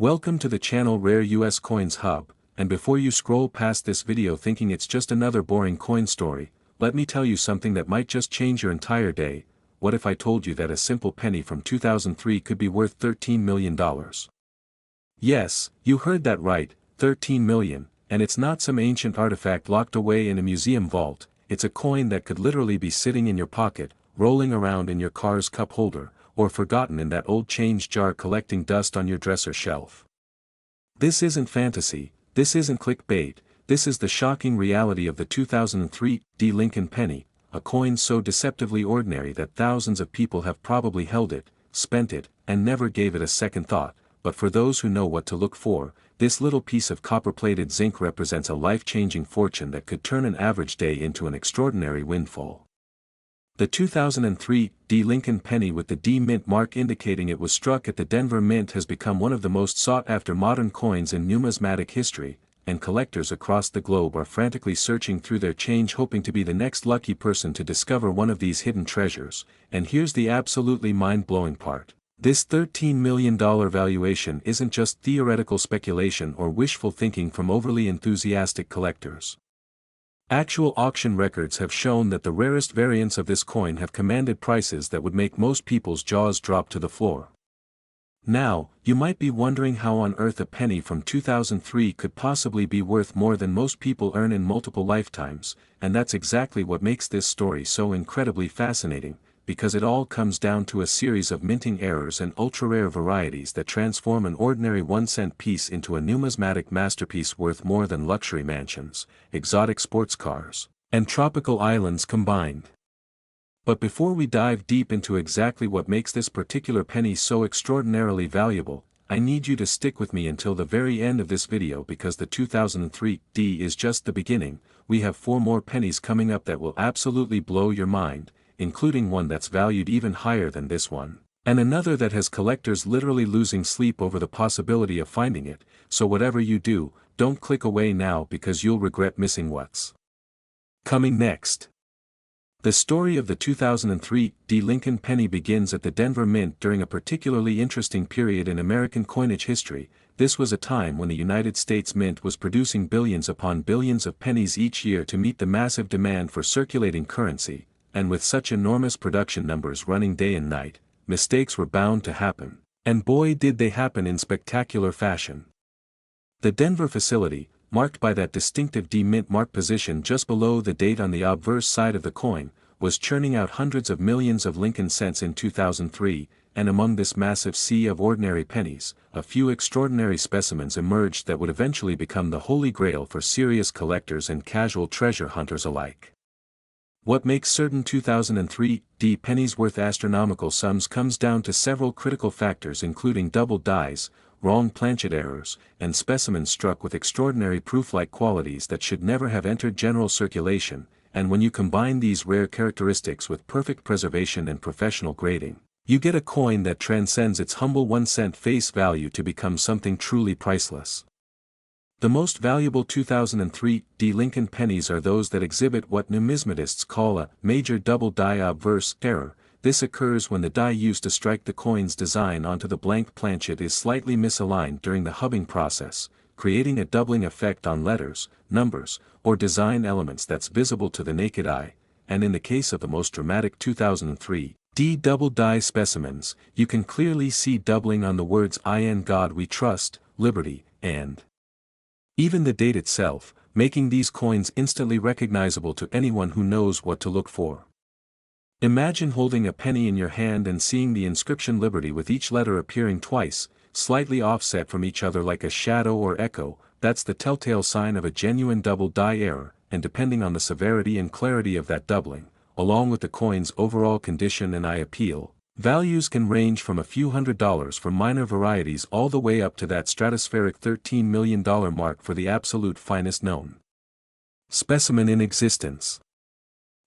Welcome to the channel Rare US Coins Hub, and before you scroll past this video thinking it's just another boring coin story, let me tell you something that might just change your entire day. What if I told you that a simple penny from 2003 could be worth $13 million? Yes, you heard that right, 13 million, and it's not some ancient artifact locked away in a museum vault. It's a coin that could literally be sitting in your pocket, rolling around in your car's cup holder, or forgotten in that old change jar collecting dust on your dresser shelf. This isn't fantasy, this isn't clickbait, this is the shocking reality of the 2003 D. Lincoln penny, a coin so deceptively ordinary that thousands of people have probably held it, spent it, and never gave it a second thought. But for those who know what to look for, this little piece of copper-plated zinc represents a life-changing fortune that could turn an average day into an extraordinary windfall. The 2003 D. Lincoln penny with the D Mint mark indicating it was struck at the Denver Mint has become one of the most sought-after modern coins in numismatic history, and collectors across the globe are frantically searching through their change hoping to be the next lucky person to discover one of these hidden treasures. And here's the absolutely mind-blowing part. This $13 million valuation isn't just theoretical speculation or wishful thinking from overly enthusiastic collectors. Actual auction records have shown that the rarest variants of this coin have commanded prices that would make most people's jaws drop to the floor. Now, you might be wondering how on earth a penny from 2003 could possibly be worth more than most people earn in multiple lifetimes, and that's exactly what makes this story so incredibly fascinating, because it all comes down to a series of minting errors and ultra-rare varieties that transform an ordinary 1-cent piece into a numismatic masterpiece worth more than luxury mansions, exotic sports cars, and tropical islands combined. But before we dive deep into exactly what makes this particular penny so extraordinarily valuable, I need you to stick with me until the very end of this video because the 2003 D is just the beginning. We have 4 more pennies coming up that will absolutely blow your mind, including one that's valued even higher than this one, and another that has collectors literally losing sleep over the possibility of finding it. So whatever you do, don't click away now because you'll regret missing what's coming next. The story of the 2003 D. Lincoln penny begins at the Denver Mint during a particularly interesting period in American coinage history. This was a time when the United States Mint was producing billions upon billions of pennies each year to meet the massive demand for circulating currency, and with such enormous production numbers running day and night, mistakes were bound to happen, and boy did they happen in spectacular fashion. The Denver facility, marked by that distinctive D Mint mark position just below the date on the obverse side of the coin, was churning out hundreds of millions of Lincoln cents in 2003, and among this massive sea of ordinary pennies, a few extraordinary specimens emerged that would eventually become the holy grail for serious collectors and casual treasure hunters alike. What makes certain 2003 D pennies worth astronomical sums comes down to several critical factors including double dies, wrong planchet errors, and specimens struck with extraordinary proof-like qualities that should never have entered general circulation, and when you combine these rare characteristics with perfect preservation and professional grading, you get a coin that transcends its humble 1-cent face value to become something truly priceless. The most valuable 2003 D. Lincoln pennies are those that exhibit what numismatists call a major double die obverse error. This occurs when the die used to strike the coin's design onto the blank planchet is slightly misaligned during the hubbing process, creating a doubling effect on letters, numbers, or design elements that's visible to the naked eye, and in the case of the most dramatic 2003 D double die specimens, you can clearly see doubling on the words "In God We Trust," "Liberty," and even the date itself, making these coins instantly recognizable to anyone who knows what to look for. Imagine holding a penny in your hand and seeing the inscription Liberty with each letter appearing twice, slightly offset from each other like a shadow or echo. That's the telltale sign of a genuine double die error, and depending on the severity and clarity of that doubling, along with the coin's overall condition and eye appeal, values can range from a few $100s for minor varieties all the way up to that stratospheric $13 million mark for the absolute finest known specimen in existence.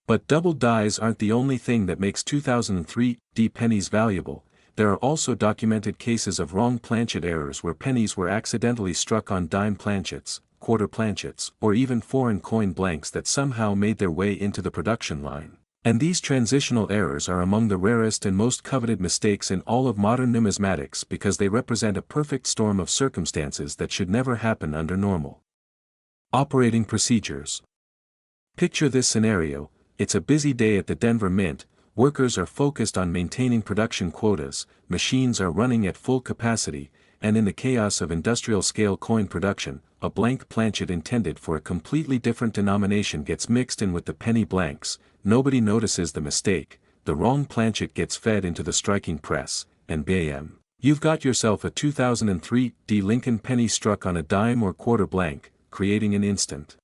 But double dies aren't the only thing that makes 2003 D pennies valuable. There are also documented cases of wrong planchet errors where pennies were accidentally struck on dime planchets, quarter planchets, or even foreign coin blanks that somehow made their way into the production line. And these transitional errors are among the rarest and most coveted mistakes in all of modern numismatics because they represent a perfect storm of circumstances that should never happen under normal operating procedures. Picture this scenario: it's a busy day at the Denver Mint, workers are focused on maintaining production quotas, machines are running at full capacity, and in the chaos of industrial-scale coin production, a blank planchet intended for a completely different denomination gets mixed in with the penny blanks. Nobody notices the mistake, the wrong planchet gets fed into the striking press, and bam! You've got yourself a 2003 D Lincoln penny struck on a dime or quarter blank, creating an instant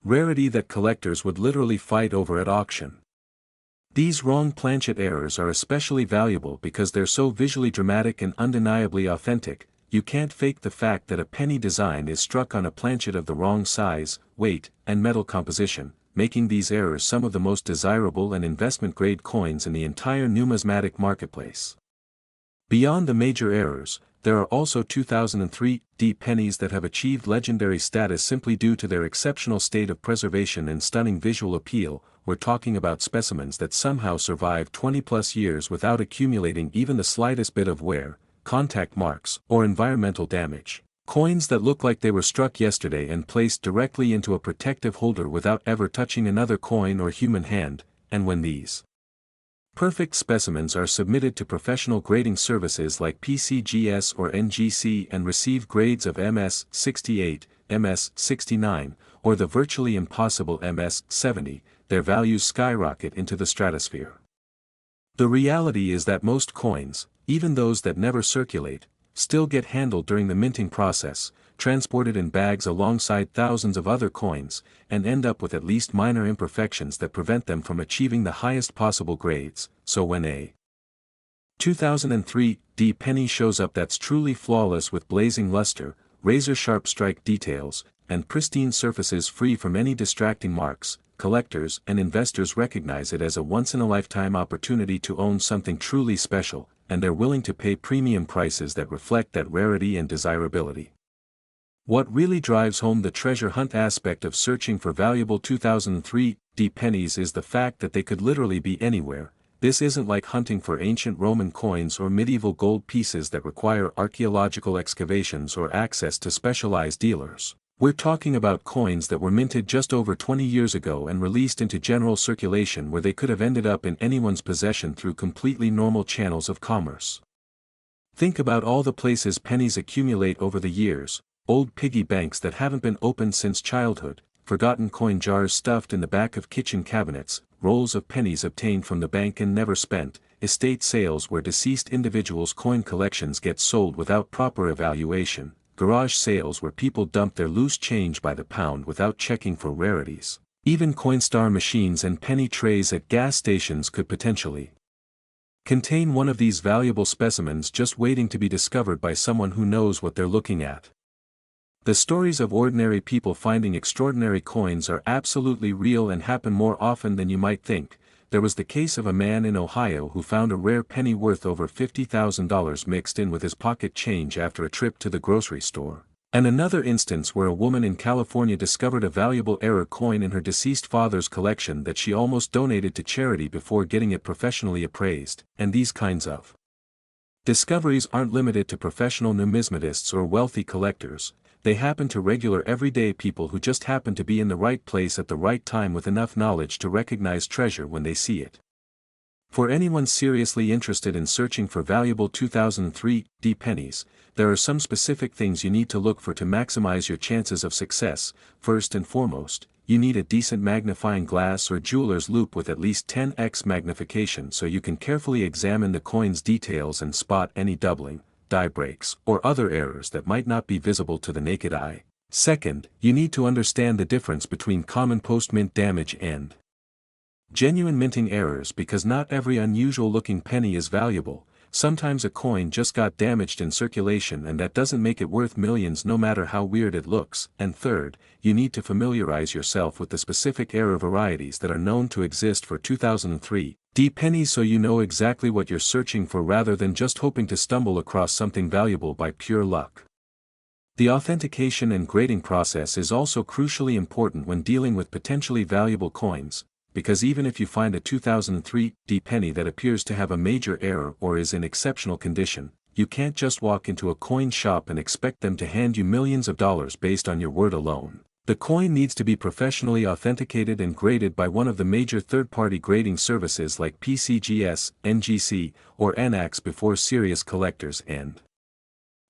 rarity that collectors would literally fight over at auction. These wrong planchet errors are especially valuable because they're so visually dramatic and undeniably authentic. You can't fake the fact that a penny design is struck on a planchet of the wrong size, weight, and metal composition, making these errors some of the most desirable and investment-grade coins in the entire numismatic marketplace. Beyond the major errors, there are also 2003 D pennies that have achieved legendary status simply due to their exceptional state of preservation and stunning visual appeal. We're talking about specimens that somehow survived 20+ years without accumulating even the slightest bit of wear, contact marks, or environmental damage. Coins that look like they were struck yesterday and placed directly into a protective holder without ever touching another coin or human hand. And when these perfect specimens are submitted to professional grading services like PCGS or NGC and receive grades of MS 68, MS 69, or the virtually impossible MS 70, their values skyrocket into the stratosphere. The reality is that most coins, even those that never circulate, still get handled during the minting process, transported in bags alongside thousands of other coins, and end up with at least minor imperfections that prevent them from achieving the highest possible grades. So when a 2003 D penny shows up that's truly flawless with blazing luster, razor-sharp strike details, and pristine surfaces free from any distracting marks, collectors and investors recognize it as a once-in-a-lifetime opportunity to own something truly special, and they're willing to pay premium prices that reflect that rarity and desirability. What really drives home the treasure hunt aspect of searching for valuable 2003 D pennies is the fact that they could literally be anywhere. This isn't like hunting for ancient Roman coins or medieval gold pieces that require archaeological excavations or access to specialized dealers. We're talking about coins that were minted just over 20 years ago and released into general circulation where they could have ended up in anyone's possession through completely normal channels of commerce. Think about all the places pennies accumulate over the years: old piggy banks that haven't been opened since childhood, forgotten coin jars stuffed in the back of kitchen cabinets, rolls of pennies obtained from the bank and never spent, estate sales where deceased individuals' coin collections get sold without proper evaluation, garage sales where people dump their loose change by the pound without checking for rarities. Even Coinstar machines and penny trays at gas stations could potentially contain one of these valuable specimens just waiting to be discovered by someone who knows what they're looking at. The stories of ordinary people finding extraordinary coins are absolutely real and happen more often than you might think. There was the case of a man in Ohio who found a rare penny worth over $50,000 mixed in with his pocket change after a trip to the grocery store. And another instance where a woman in California discovered a valuable error coin in her deceased father's collection that she almost donated to charity before getting it professionally appraised. And these kinds of discoveries aren't limited to professional numismatists or wealthy collectors. They happen to regular everyday people who just happen to be in the right place at the right time with enough knowledge to recognize treasure when they see it. For anyone seriously interested in searching for valuable 2003 D pennies, there are some specific things you need to look for to maximize your chances of success. First and foremost, you need a decent magnifying glass or jeweler's loupe with at least 10x magnification so you can carefully examine the coin's details and spot any doubling, die breaks, or other errors that might not be visible to the naked eye. Second, you need to understand the difference between common post-mint damage and genuine minting errors because not every unusual-looking penny is valuable. Sometimes a coin just got damaged in circulation and that doesn't make it worth millions no matter how weird it looks. And third, you need to familiarize yourself with the specific error varieties that are known to exist for 2003 D pennies so you know exactly what you're searching for rather than just hoping to stumble across something valuable by pure luck. The authentication and grading process is also crucially important when dealing with potentially valuable coins. because even if you find a 2003 D penny that appears to have a major error or is in exceptional condition, you can't just walk into a coin shop and expect them to hand you millions of dollars based on your word alone. The coin needs to be professionally authenticated and graded by one of the major third-party grading services like PCGS, NGC, or NAX before serious collectors and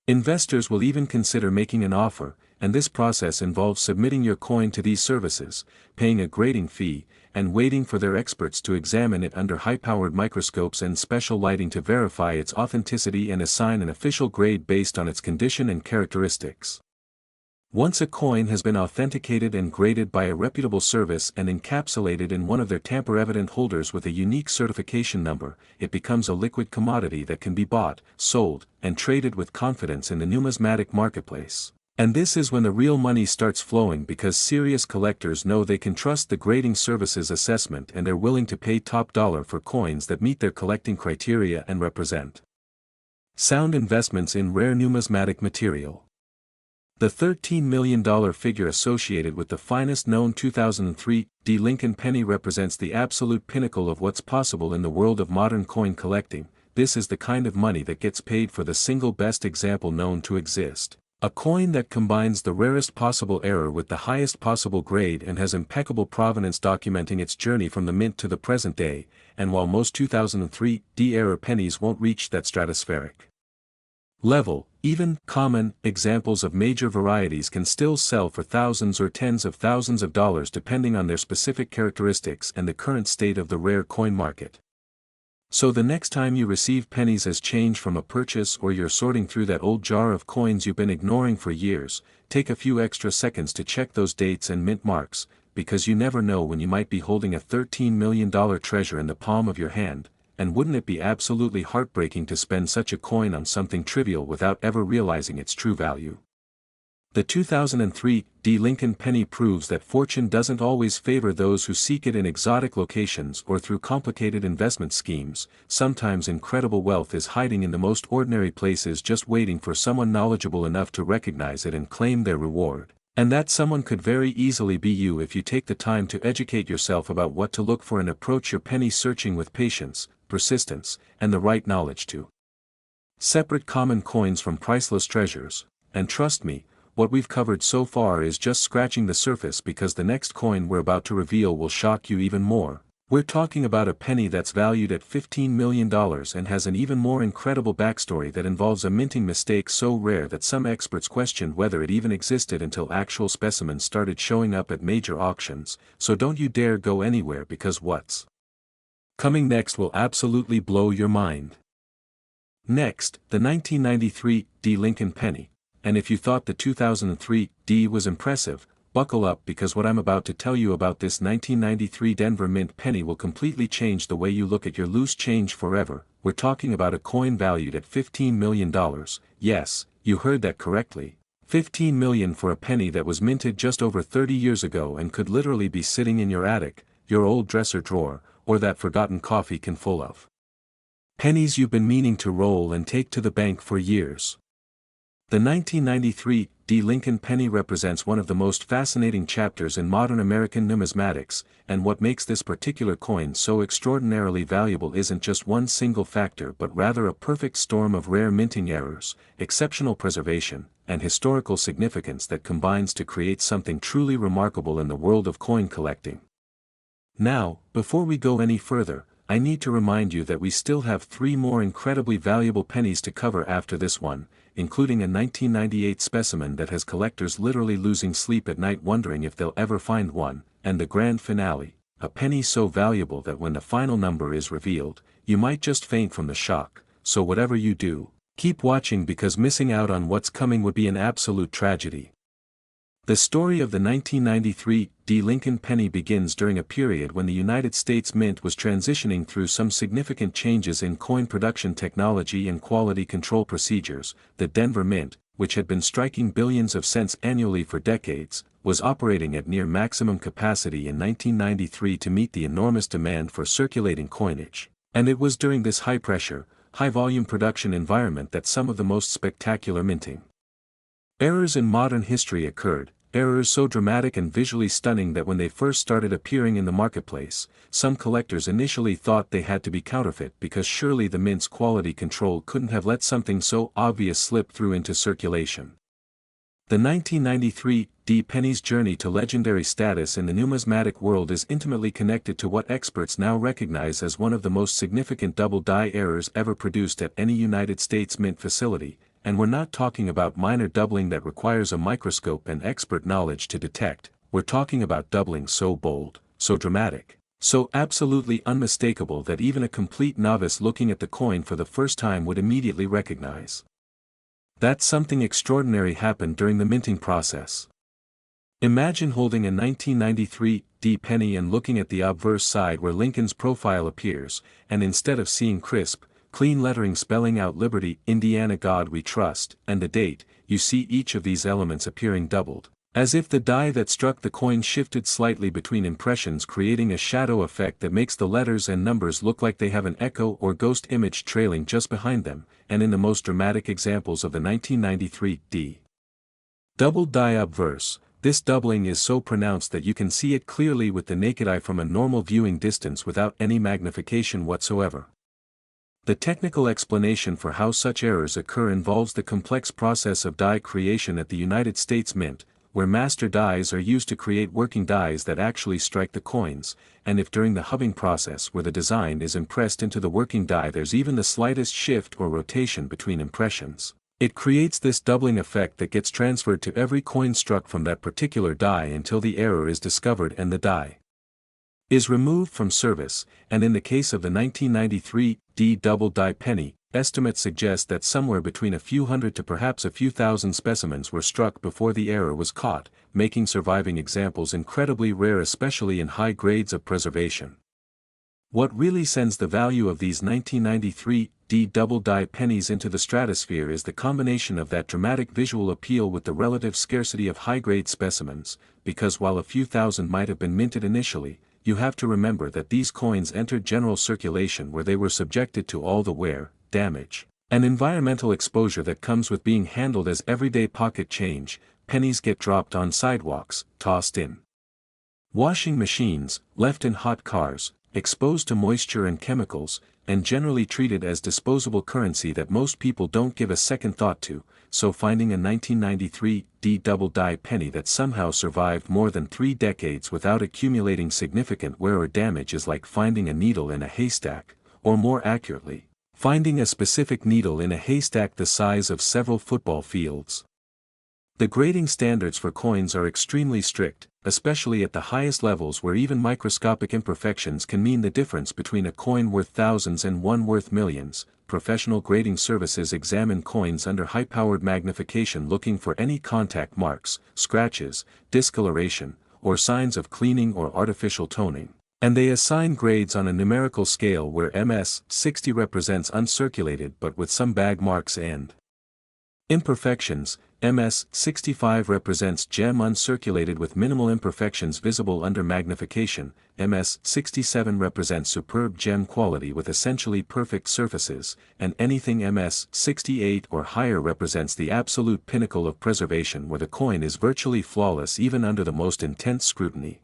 investors will even consider making an offer, and this process involves submitting your coin to these services, paying a grading fee, and waiting for their experts to examine it under high-powered microscopes and special lighting to verify its authenticity and assign an official grade based on its condition and characteristics. Once a coin has been authenticated and graded by a reputable service and encapsulated in one of their tamper-evident holders with a unique certification number, it becomes a liquid commodity that can be bought, sold, and traded with confidence in the numismatic marketplace. And this is when the real money starts flowing because serious collectors know they can trust the grading service's assessment and are willing to pay top dollar for coins that meet their collecting criteria and represent sound investments in rare numismatic material. The $13 million figure associated with the finest known 2003 D Lincoln penny represents the absolute pinnacle of what's possible in the world of modern coin collecting. This is the kind of money that gets paid for the single best example known to exist. A coin that combines the rarest possible error with the highest possible grade and has impeccable provenance documenting its journey from the mint to the present day, and while most 2003 D error pennies won't reach that stratospheric level, even common examples of major varieties can still sell for thousands or tens of thousands of dollars depending on their specific characteristics and the current state of the rare coin market. So the next time you receive pennies as change from a purchase or you're sorting through that old jar of coins you've been ignoring for years, take a few extra seconds to check those dates and mint marks, because you never know when you might be holding a $13 million treasure in the palm of your hand. And wouldn't it be absolutely heartbreaking to spend such a coin on something trivial without ever realizing its true value? The 2003 D Lincoln penny proves that fortune doesn't always favor those who seek it in exotic locations or through complicated investment schemes. Sometimes incredible wealth is hiding in the most ordinary places, just waiting for someone knowledgeable enough to recognize it and claim their reward. And that someone could very easily be you if you take the time to educate yourself about what to look for and approach your penny searching with patience, persistence, and the right knowledge to separate common coins from priceless treasures. And trust me, what we've covered so far is just scratching the surface, because the next coin we're about to reveal will shock you even more. We're talking about a penny that's valued at $15 million and has an even more incredible backstory that involves a minting mistake so rare that some experts questioned whether it even existed until actual specimens started showing up at major auctions. So don't you dare go anywhere, because what's coming next will absolutely blow your mind. Next, the 1993 D Lincoln penny. And if you thought the 2003 D was impressive, buckle up, because what I'm about to tell you about this 1993 Denver Mint penny will completely change the way you look at your loose change forever. We're talking about a coin valued at $15 million. Yes, you heard that correctly. $15 million for a penny that was minted just over 30 years ago and could literally be sitting in your attic, your old dresser drawer, or that forgotten coffee can full of pennies you've been meaning to roll and take to the bank for years. The 1993 D Lincoln penny represents one of the most fascinating chapters in modern American numismatics, and what makes this particular coin so extraordinarily valuable isn't just one single factor, but rather a perfect storm of rare minting errors, exceptional preservation, and historical significance that combines to create something truly remarkable in the world of coin collecting. Now, before we go any further, I need to remind you that we still have 3 more incredibly valuable pennies to cover after this one, including a 1998 specimen that has collectors literally losing sleep at night wondering if they'll ever find one, and the grand finale, a penny so valuable that when the final number is revealed, you might just faint from the shock. So whatever you do, keep watching, because missing out on what's coming would be an absolute tragedy. The story of the 1993 D Lincoln penny begins during a period when the United States Mint was transitioning through some significant changes in coin production technology and quality control procedures. The Denver Mint, which had been striking billions of cents annually for decades, was operating at near maximum capacity in 1993 to meet the enormous demand for circulating coinage. And it was during this high-pressure, high-volume production environment that some of the most spectacular minting errors in modern history occurred, errors so dramatic and visually stunning that when they first started appearing in the marketplace, some collectors initially thought they had to be counterfeit because surely the mint's quality control couldn't have let something so obvious slip through into circulation. The 1993 Pennies' journey to legendary status in the numismatic world is intimately connected to what experts now recognize as one of the most significant double die errors ever produced at any United States mint facility, and we're not talking about minor doubling that requires a microscope and expert knowledge to detect. We're talking about doubling so bold, so dramatic, so absolutely unmistakable that even a complete novice looking at the coin for the first time would immediately recognize that something extraordinary happened during the minting process. Imagine holding a 1993 penny and looking at the obverse side where Lincoln's profile appears, and instead of seeing crisp, clean lettering spelling out Liberty, Indiana God We Trust, and the date, you see each of these elements appearing doubled, as if the die that struck the coin shifted slightly between impressions, creating a shadow effect that makes the letters and numbers look like they have an echo or ghost image trailing just behind them, and in the most dramatic examples of the 1993 doubled die obverse, this doubling is so pronounced that you can see it clearly with the naked eye from a normal viewing distance without any magnification whatsoever. The technical explanation for how such errors occur involves the complex process of die creation at the United States Mint, where master dies are used to create working dies that actually strike the coins, and if during the hubbing process where the design is impressed into the working die there's even the slightest shift or rotation between impressions, it creates this doubling effect that gets transferred to every coin struck from that particular die until the error is discovered and the die is removed from service, and in the case of the 1993 double die penny, estimates suggest that somewhere between a few hundred to perhaps a few thousand specimens were struck before the error was caught, making surviving examples incredibly rare, especially in high grades of preservation. What really sends the value of these 1993 double die pennies into the stratosphere is the combination of that dramatic visual appeal with the relative scarcity of high-grade specimens, because while a few thousand might have been minted initially, you have to remember that these coins entered general circulation where they were subjected to all the wear, damage, and environmental exposure that comes with being handled as everyday pocket change. Pennies get dropped on sidewalks, tossed in washing machines, left in hot cars, exposed to moisture and chemicals, and generally treated as disposable currency that most people don't give a second thought to, so finding a 1993 double die penny that somehow survived more than 3 decades without accumulating significant wear or damage is like finding a needle in a haystack, or more accurately, finding a specific needle in a haystack the size of several football fields. The grading standards for coins are extremely strict, especially at the highest levels where even microscopic imperfections can mean the difference between a coin worth thousands and one worth millions. Professional grading services examine coins under high-powered magnification looking for any contact marks, scratches, discoloration, or signs of cleaning or artificial toning, and they assign grades on a numerical scale where MS 60 represents uncirculated but with some bag marks and imperfections. MS 65 represents gem uncirculated with minimal imperfections visible under magnification. MS 67 represents superb gem quality with essentially perfect surfaces, and anything MS 68 or higher represents the absolute pinnacle of preservation where the coin is virtually flawless even under the most intense scrutiny.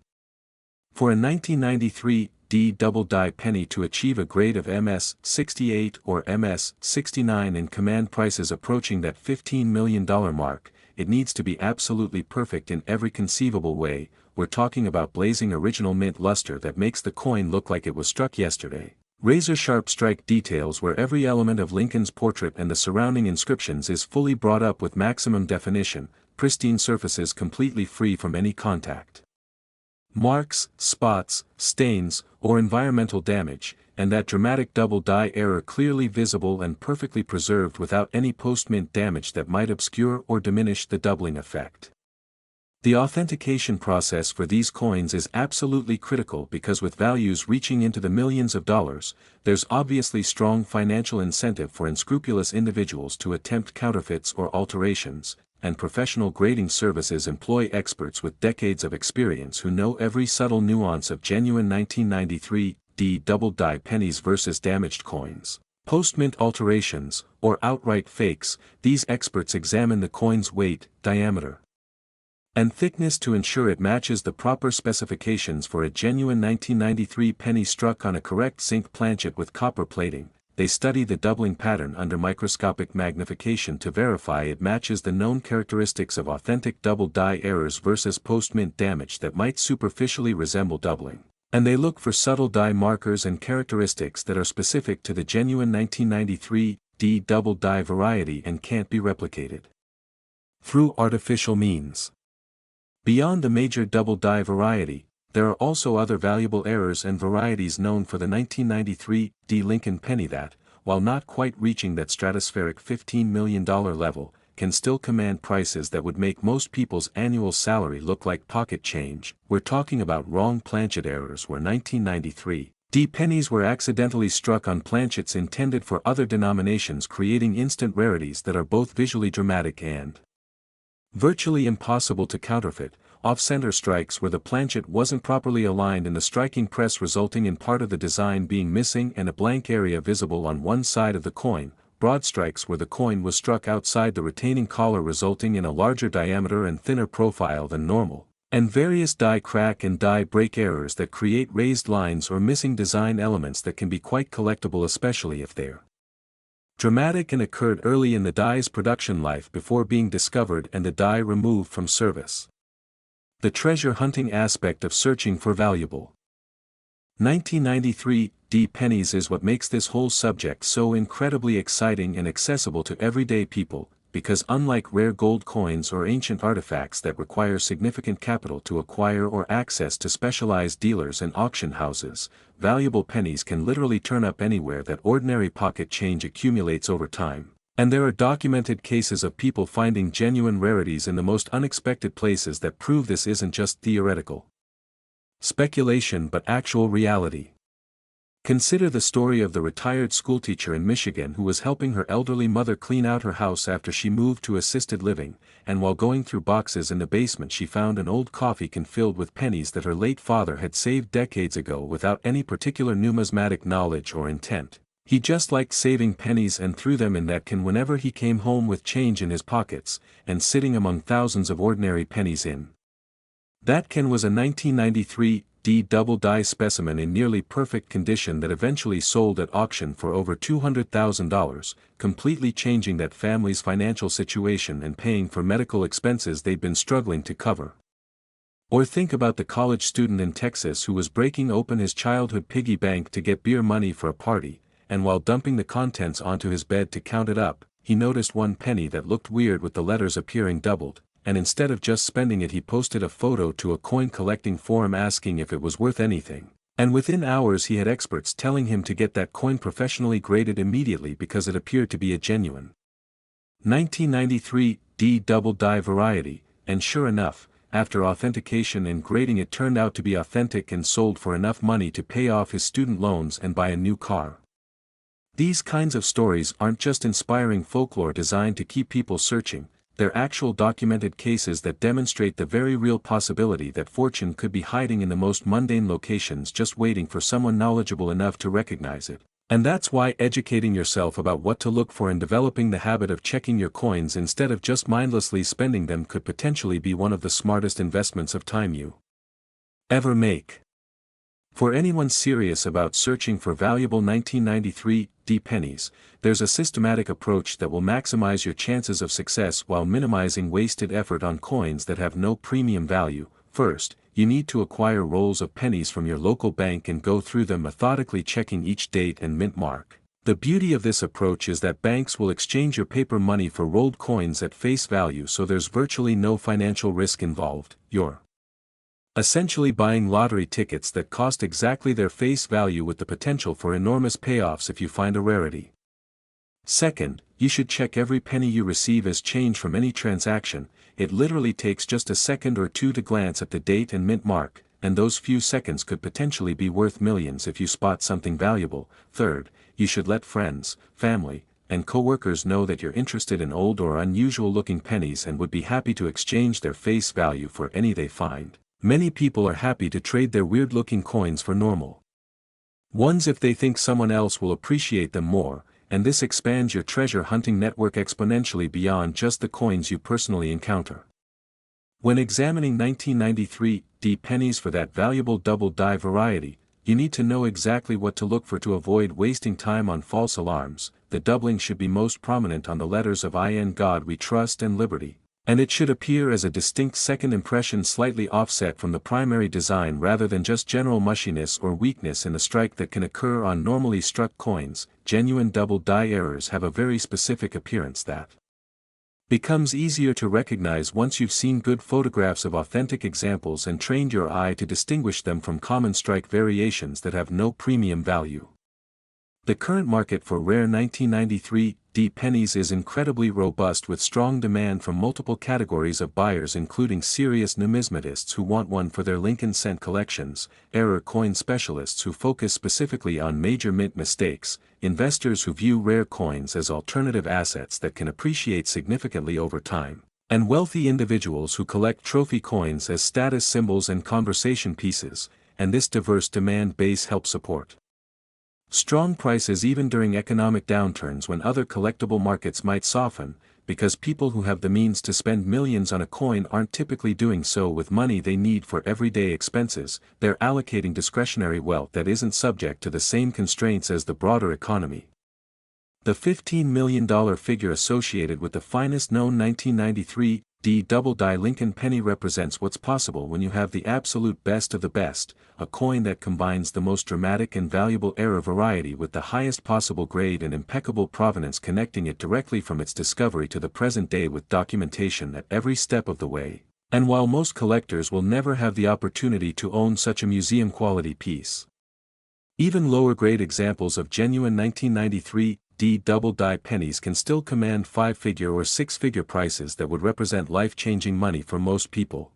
For a 1993 double die penny to achieve a grade of MS 68 or MS 69 in command prices approaching that $15 million mark, it needs to be absolutely perfect in every conceivable way. We're talking about blazing original mint luster that makes the coin look like it was struck yesterday, razor-sharp strike details where every element of Lincoln's portrait and the surrounding inscriptions is fully brought up with maximum definition, pristine surfaces completely free from any contact marks, spots, stains, or environmental damage, and that dramatic double die error clearly visible and perfectly preserved without any post-mint damage that might obscure or diminish the doubling effect. The authentication process for these coins is absolutely critical because with values reaching into the millions of dollars, there's obviously strong financial incentive for unscrupulous individuals to attempt counterfeits or alterations, and professional grading services employ experts with decades of experience who know every subtle nuance of genuine 1993 double die pennies versus damaged coins, post-mint alterations, or outright fakes. These experts examine the coin's weight, diameter, and thickness to ensure it matches the proper specifications for a genuine 1993 penny struck on a correct zinc planchet with copper plating. They study the doubling pattern under microscopic magnification to verify it matches the known characteristics of authentic double die errors versus post-mint damage that might superficially resemble doubling. And they look for subtle die markers and characteristics that are specific to the genuine 1993 D double die variety and can't be replicated through artificial means. Beyond the major double die variety, there are also other valuable errors and varieties known for the 1993 D Lincoln penny that, while not quite reaching that stratospheric $15 million level, can still command prices that would make most people's annual salary look like pocket change. We're talking about wrong planchet errors where 1993 D pennies were accidentally struck on planchets intended for other denominations, creating instant rarities that are both visually dramatic and virtually impossible to counterfeit. Off-center strikes where the planchet wasn't properly aligned in the striking press, resulting in part of the design being missing and a blank area visible on one side of the coin. Broad strikes where the coin was struck outside the retaining collar, resulting in a larger diameter and thinner profile than normal. And various die crack and die break errors that create raised lines or missing design elements that can be quite collectible, especially if they're dramatic and occurred early in the die's production life before being discovered and the die removed from service. The treasure hunting aspect of searching for valuable 1993 D pennies is what makes this whole subject so incredibly exciting and accessible to everyday people, because unlike rare gold coins or ancient artifacts that require significant capital to acquire or access to specialized dealers and auction houses, valuable pennies can literally turn up anywhere that ordinary pocket change accumulates over time. And there are documented cases of people finding genuine rarities in the most unexpected places that prove this isn't just theoretical speculation but actual reality. Consider the story of the retired schoolteacher in Michigan who was helping her elderly mother clean out her house after she moved to assisted living, and while going through boxes in the basement she found an old coffee can filled with pennies that her late father had saved decades ago without any particular numismatic knowledge or intent. He just liked saving pennies and threw them in that can whenever he came home with change in his pockets, and sitting among thousands of ordinary pennies in that can was a 1993 D double die specimen in nearly perfect condition that eventually sold at auction for over $200,000, completely changing that family's financial situation and paying for medical expenses they'd been struggling to cover. Or think about the college student in Texas who was breaking open his childhood piggy bank to get beer money for a party, and while dumping the contents onto his bed to count it up, he noticed one penny that looked weird with the letters appearing doubled, and instead of just spending it he posted a photo to a coin collecting forum asking if it was worth anything, and within hours he had experts telling him to get that coin professionally graded immediately because it appeared to be a genuine 1993 D double die variety, and sure enough, after authentication and grading it turned out to be authentic and sold for enough money to pay off his student loans and buy a new car. These kinds of stories aren't just inspiring folklore designed to keep people searching, they're actual documented cases that demonstrate the very real possibility that fortune could be hiding in the most mundane locations just waiting for someone knowledgeable enough to recognize it. And that's why educating yourself about what to look for and developing the habit of checking your coins instead of just mindlessly spending them could potentially be one of the smartest investments of time you ever make. For anyone serious about searching for valuable 1993 D pennies, there's a systematic approach that will maximize your chances of success while minimizing wasted effort on coins that have no premium value. First, you need to acquire rolls of pennies from your local bank and go through them methodically, checking each date and mint mark. The beauty of this approach is that banks will exchange your paper money for rolled coins at face value, so there's virtually no financial risk involved. You're essentially buying lottery tickets that cost exactly their face value with the potential for enormous payoffs if you find a rarity. Second, you should check every penny you receive as change from any transaction. It literally takes just a second or two to glance at the date and mint mark, and those few seconds could potentially be worth millions if you spot something valuable. Third, you should let friends, family, and coworkers know that you're interested in old or unusual looking pennies and would be happy to exchange their face value for any they find. Many people are happy to trade their weird-looking coins for normal ones if they think someone else will appreciate them more, and this expands your treasure hunting network exponentially beyond just the coins you personally encounter. When examining 1993 D pennies for that valuable double die variety, you need to know exactly what to look for to avoid wasting time on false alarms. The doubling should be most prominent on the letters of In God We Trust and Liberty, and it should appear as a distinct second impression slightly offset from the primary design rather than just general mushiness or weakness in the strike that can occur on normally struck coins. Genuine double die errors have a very specific appearance that becomes easier to recognize once you've seen good photographs of authentic examples and trained your eye to distinguish them from common strike variations that have no premium value. The current market for rare 1993 D pennies is incredibly robust with strong demand from multiple categories of buyers including serious numismatists who want one for their Lincoln cent collections, error coin specialists who focus specifically on major mint mistakes, investors who view rare coins as alternative assets that can appreciate significantly over time, and wealthy individuals who collect trophy coins as status symbols and conversation pieces, and this diverse demand base helps support strong prices even during economic downturns when other collectible markets might soften, because people who have the means to spend millions on a coin aren't typically doing so with money they need for everyday expenses. They're allocating discretionary wealth that isn't subject to the same constraints as the broader economy. The $15 million figure associated with the finest known 1993 D double die Lincoln penny represents what's possible when you have the absolute best of the best, a coin that combines the most dramatic and valuable error variety with the highest possible grade and impeccable provenance, connecting it directly from its discovery to the present day with documentation at every step of the way. And while most collectors will never have the opportunity to own such a museum-quality piece, even lower-grade examples of genuine 1993 D double die pennies can still command 5-figure or 6-figure prices that would represent life-changing money for most people.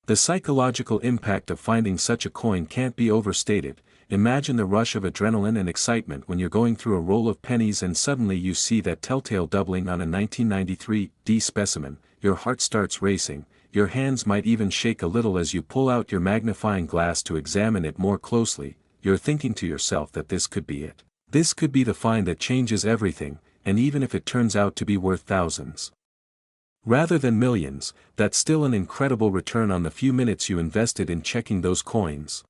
The psychological impact of finding such a coin can't be overstated. Imagine the rush of adrenaline and excitement when you're going through a roll of pennies and suddenly you see that telltale doubling on a 1993 D specimen. Your heart starts racing, your hands might even shake a little as you pull out your magnifying glass to examine it more closely. You're thinking to yourself that this could be it. This could be the find that changes everything, and even if it turns out to be worth thousands rather than millions, that's still an incredible return on the few minutes you invested in checking those coins.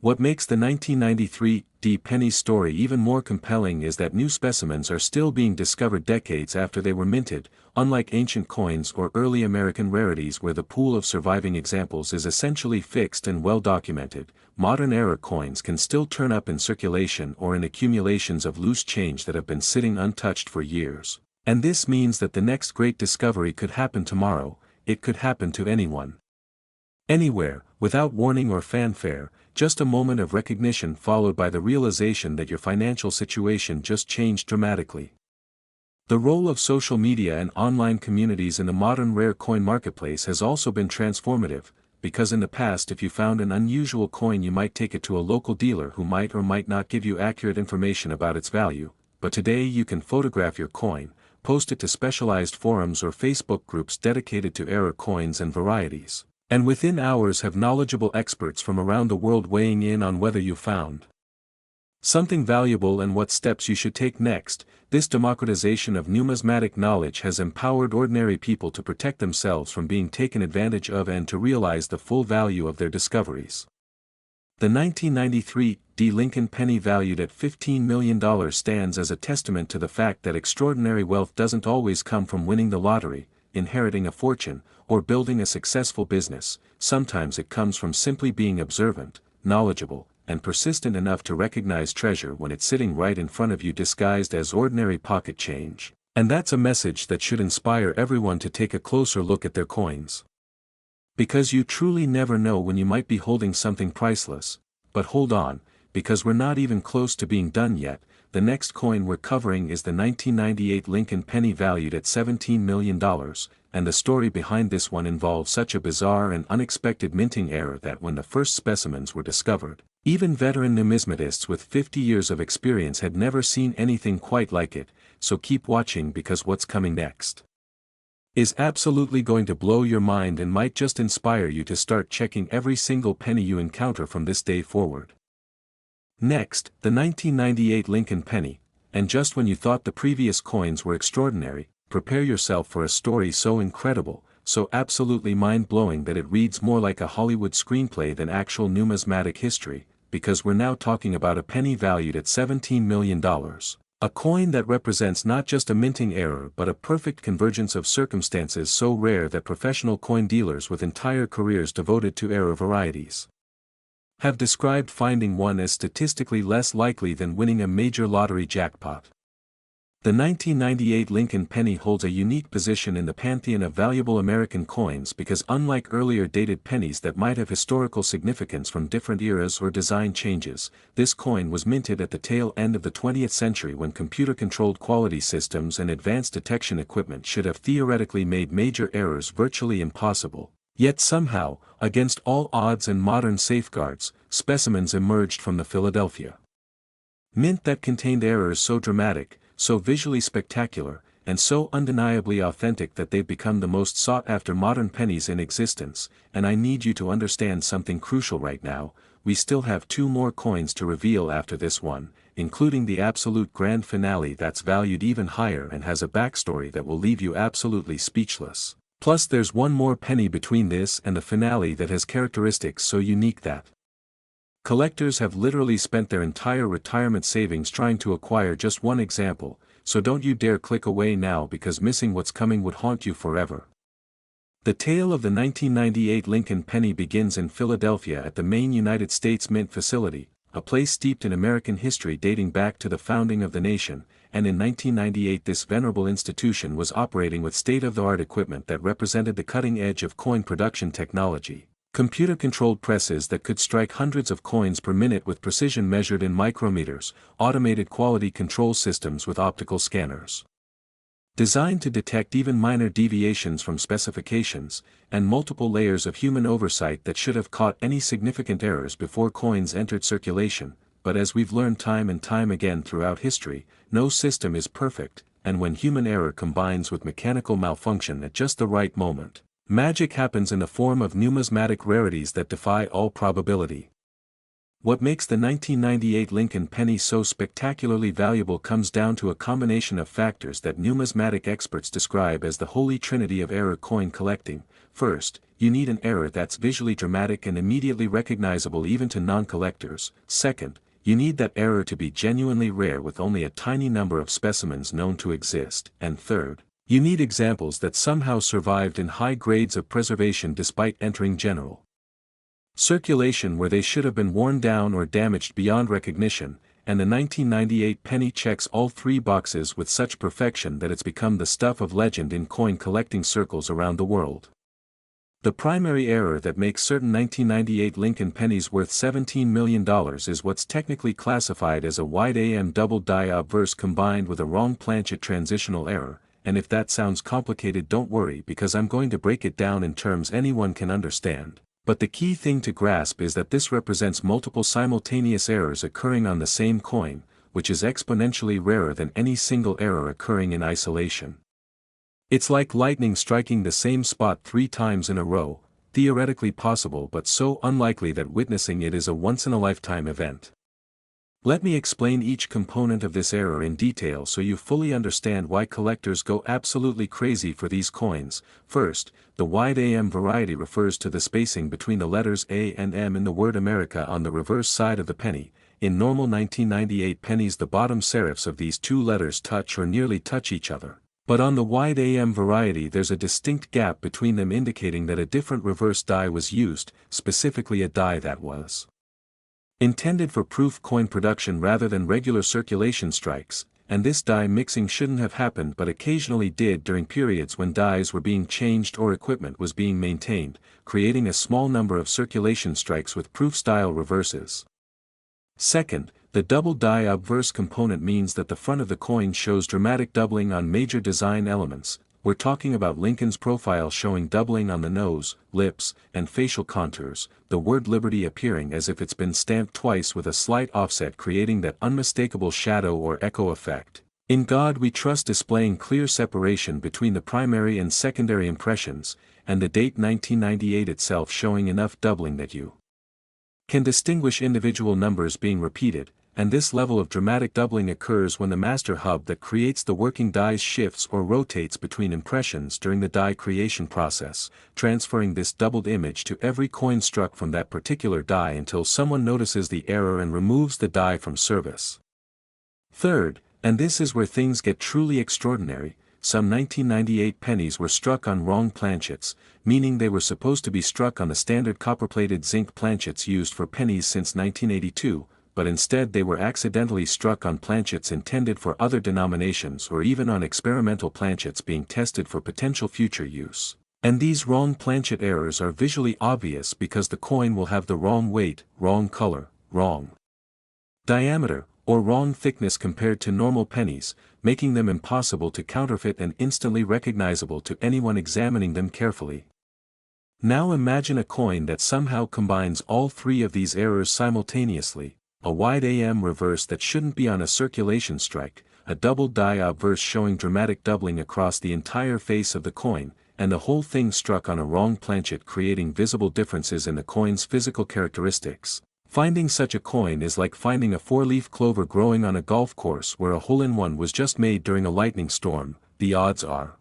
What makes the 1993 D penny story even more compelling is that new specimens are still being discovered decades after they were minted, unlike ancient coins or early American rarities where the pool of surviving examples is essentially fixed and well documented. Modern era coins can still turn up in circulation or in accumulations of loose change that have been sitting untouched for years. And this means that the next great discovery could happen tomorrow. It could happen to anyone, anywhere, without warning or fanfare, just a moment of recognition followed by the realization that your financial situation just changed dramatically. The role of social media and online communities in the modern rare coin marketplace has also been transformative, because in the past if you found an unusual coin you might take it to a local dealer who might or might not give you accurate information about its value, but today you can photograph your coin, post it to specialized forums or Facebook groups dedicated to error coins and varieties, and within hours have knowledgeable experts from around the world weighing in on whether you found something valuable and what steps you should take next. This democratization of numismatic knowledge has empowered ordinary people to protect themselves from being taken advantage of and to realize the full value of their discoveries. The 1993 D Lincoln penny valued at $15 million stands as a testament to the fact that extraordinary wealth doesn't always come from winning the lottery, inheriting a fortune, or building a successful business. Sometimes it comes from simply being observant, knowledgeable, and persistent enough to recognize treasure when it's sitting right in front of you disguised as ordinary pocket change. And that's a message that should inspire everyone to take a closer look at their coins. Because you truly never know when you might be holding something priceless. But hold on, because we're not even close to being done yet. The next coin we're covering is the 1998 Lincoln penny valued at $17 million, and the story behind this one involves such a bizarre and unexpected minting error that when the first specimens were discovered, even veteran numismatists with 50 years of experience had never seen anything quite like it. So keep watching because what's coming next is absolutely going to blow your mind and might just inspire you to start checking every single penny you encounter from this day forward. Next, the 1998 Lincoln penny, and just when you thought the previous coins were extraordinary, prepare yourself for a story so incredible, so absolutely mind-blowing that it reads more like a Hollywood screenplay than actual numismatic history, because we're now talking about a penny valued at $17 million. A coin that represents not just a minting error but a perfect convergence of circumstances so rare that professional coin dealers with entire careers devoted to error varieties have described finding one as statistically less likely than winning a major lottery jackpot. The 1998 Lincoln penny holds a unique position in the pantheon of valuable American coins because unlike earlier dated pennies that might have historical significance from different eras or design changes, this coin was minted at the tail end of the 20th century when computer-controlled quality systems and advanced detection equipment should have theoretically made major errors virtually impossible. Yet somehow, against all odds and modern safeguards, specimens emerged from the Philadelphia mint that contained errors so dramatic, so visually spectacular, and so undeniably authentic that they've become the most sought-after modern pennies in existence. And I need you to understand something crucial right now: we still have 2 more coins to reveal after this one, including the absolute grand finale that's valued even higher and has a backstory that will leave you absolutely speechless. Plus there's one more penny between this and the finale that has characteristics so unique that collectors have literally spent their entire retirement savings trying to acquire just one example, so don't you dare click away now because missing what's coming would haunt you forever. The tale of the 1998 Lincoln penny begins in Philadelphia at the main United States Mint facility, a place steeped in American history dating back to the founding of the nation, and in 1998 this venerable institution was operating with state-of-the-art equipment that represented the cutting edge of coin production technology. Computer-controlled presses that could strike hundreds of coins per minute with precision measured in micrometers, automated quality control systems with optical scanners designed to detect even minor deviations from specifications, and multiple layers of human oversight that should have caught any significant errors before coins entered circulation. But as we've learned time and time again throughout history, no system is perfect, and when human error combines with mechanical malfunction at just the right moment, magic happens in the form of numismatic rarities that defy all probability. What makes the 1998 Lincoln penny so spectacularly valuable comes down to a combination of factors that numismatic experts describe as the holy trinity of error coin collecting. First, you need an error that's visually dramatic and immediately recognizable even to non-collectors. Second, you need that error to be genuinely rare with only a tiny number of specimens known to exist. And third, you need examples that somehow survived in high grades of preservation despite entering general circulation where they should have been worn down or damaged beyond recognition, and the 1998 penny checks all 3 boxes with such perfection that it's become the stuff of legend in coin collecting circles around the world. The primary error that makes certain 1998 Lincoln pennies worth $17 million is what's technically classified as a wide AM double die obverse combined with a wrong planchet transitional error. And if that sounds complicated, don't worry because I'm going to break it down in terms anyone can understand. But the key thing to grasp is that this represents multiple simultaneous errors occurring on the same coin, which is exponentially rarer than any single error occurring in isolation. It's like lightning striking the same spot 3 times in a row, theoretically possible but so unlikely that witnessing it is a once-in-a-lifetime event. Let me explain each component of this error in detail so you fully understand why collectors go absolutely crazy for these coins. First, the wide AM variety refers to the spacing between the letters A and M in the word America on the reverse side of the penny. In normal 1998 pennies the bottom serifs of these 2 letters touch or nearly touch each other. But on the wide AM variety there's a distinct gap between them indicating that a different reverse die was used, specifically a die that was intended for proof coin production rather than regular circulation strikes, and this die mixing shouldn't have happened but occasionally did during periods when dies were being changed or equipment was being maintained, creating a small number of circulation strikes with proof-style reverses. Second, the double die obverse component means that the front of the coin shows dramatic doubling on major design elements. We're talking about Lincoln's profile showing doubling on the nose, lips, and facial contours, the word Liberty appearing as if it's been stamped twice with a slight offset creating that unmistakable shadow or echo effect. In God We Trust displaying clear separation between the primary and secondary impressions, and the date 1998 itself showing enough doubling that you can distinguish individual numbers being repeated, and this level of dramatic doubling occurs when the master hub that creates the working dies shifts or rotates between impressions during the die creation process, transferring this doubled image to every coin struck from that particular die until someone notices the error and removes the die from service. Third, and this is where things get truly extraordinary, some 1998 pennies were struck on wrong planchets, meaning they were supposed to be struck on the standard copper-plated zinc planchets used for pennies since 1982, but instead they were accidentally struck on planchets intended for other denominations or even on experimental planchets being tested for potential future use. And these wrong planchet errors are visually obvious because the coin will have the wrong weight, wrong color, wrong diameter, or wrong thickness compared to normal pennies, making them impossible to counterfeit and instantly recognizable to anyone examining them carefully. Now imagine a coin that somehow combines all three of these errors simultaneously: a wide AM reverse that shouldn't be on a circulation strike, a double die obverse showing dramatic doubling across the entire face of the coin, and the whole thing struck on a wrong planchet, creating visible differences in the coin's physical characteristics. Finding such a coin is like finding a four-leaf clover growing on a golf course where a hole-in-one was just made during a lightning storm. The odds are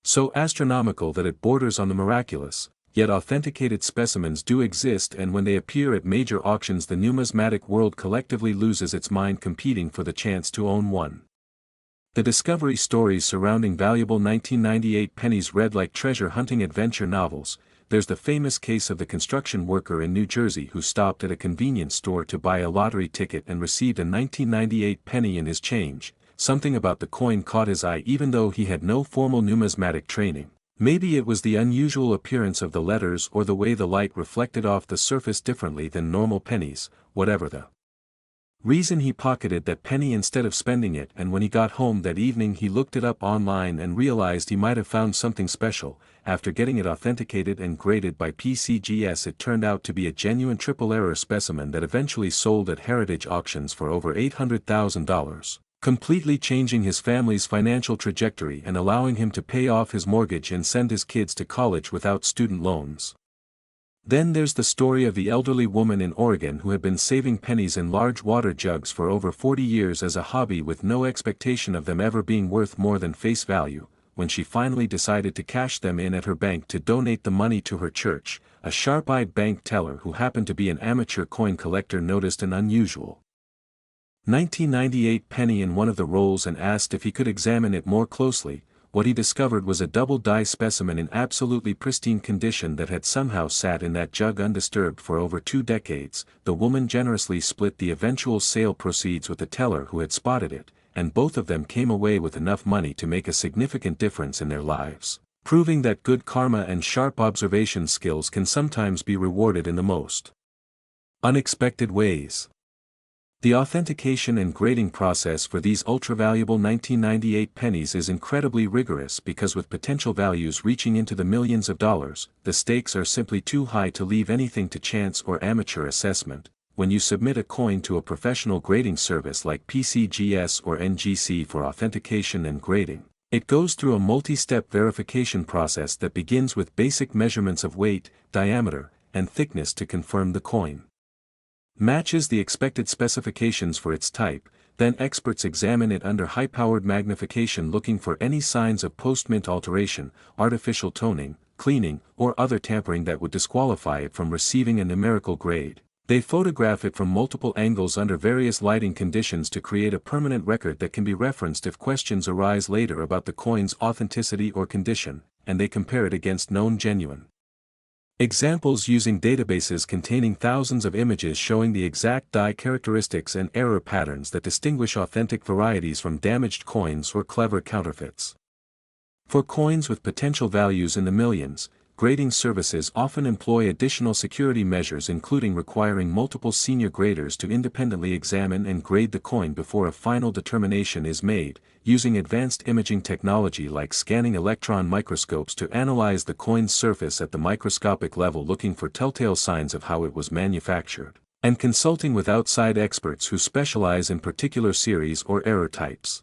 so astronomical that it borders on the miraculous, yet authenticated specimens do exist, and when they appear at major auctions the numismatic world collectively loses its mind competing for the chance to own one. The discovery stories surrounding valuable 1998 pennies read like treasure hunting adventure novels. There's the famous case of the construction worker in New Jersey who stopped at a convenience store to buy a lottery ticket and received a 1998 penny in his change. Something about the coin caught his eye even though he had no formal numismatic training. Maybe it was the unusual appearance of the letters or the way the light reflected off the surface differently than normal pennies. Whatever the reason, he pocketed that penny instead of spending it, and when he got home that evening he looked it up online and realized he might have found something special. After getting it authenticated and graded by PCGS, it turned out to be a genuine triple error specimen that eventually sold at heritage auctions for over $800,000, completely changing his family's financial trajectory and allowing him to pay off his mortgage and send his kids to college without student loans. Then there's the story of the elderly woman in Oregon who had been saving pennies in large water jugs for over 40 years as a hobby with no expectation of them ever being worth more than face value. When she finally decided to cash them in at her bank to donate the money to her church, a sharp-eyed bank teller who happened to be an amateur coin collector noticed an unusual 1998 penny in one of the rolls and asked if he could examine it more closely. What he discovered was a double die specimen in absolutely pristine condition that had somehow sat in that jug undisturbed for over 2 decades. The woman generously split the eventual sale proceeds with the teller who had spotted it, and both of them came away with enough money to make a significant difference in their lives, proving that good karma and sharp observation skills can sometimes be rewarded in the most unexpected ways. The authentication and grading process for these ultra-valuable 1998 pennies is incredibly rigorous because with potential values reaching into the millions of dollars, the stakes are simply too high to leave anything to chance or amateur assessment. When you submit a coin to a professional grading service like PCGS or NGC for authentication and grading, it goes through a multi-step verification process that begins with basic measurements of weight, diameter, and thickness to confirm the coin matches the expected specifications for its type. Then experts examine it under high-powered magnification looking for any signs of post-mint alteration, artificial toning, cleaning, or other tampering that would disqualify it from receiving a numerical grade. They photograph it from multiple angles under various lighting conditions to create a permanent record that can be referenced if questions arise later about the coin's authenticity or condition, and they compare it against known genuine examples using databases containing thousands of images showing the exact die characteristics and error patterns that distinguish authentic varieties from damaged coins or clever counterfeits. For coins with potential values in the millions, grading services often employ additional security measures, including requiring multiple senior graders to independently examine and grade the coin before a final determination is made, using advanced imaging technology like scanning electron microscopes to analyze the coin's surface at the microscopic level looking for telltale signs of how it was manufactured, and consulting with outside experts who specialize in particular series or error types.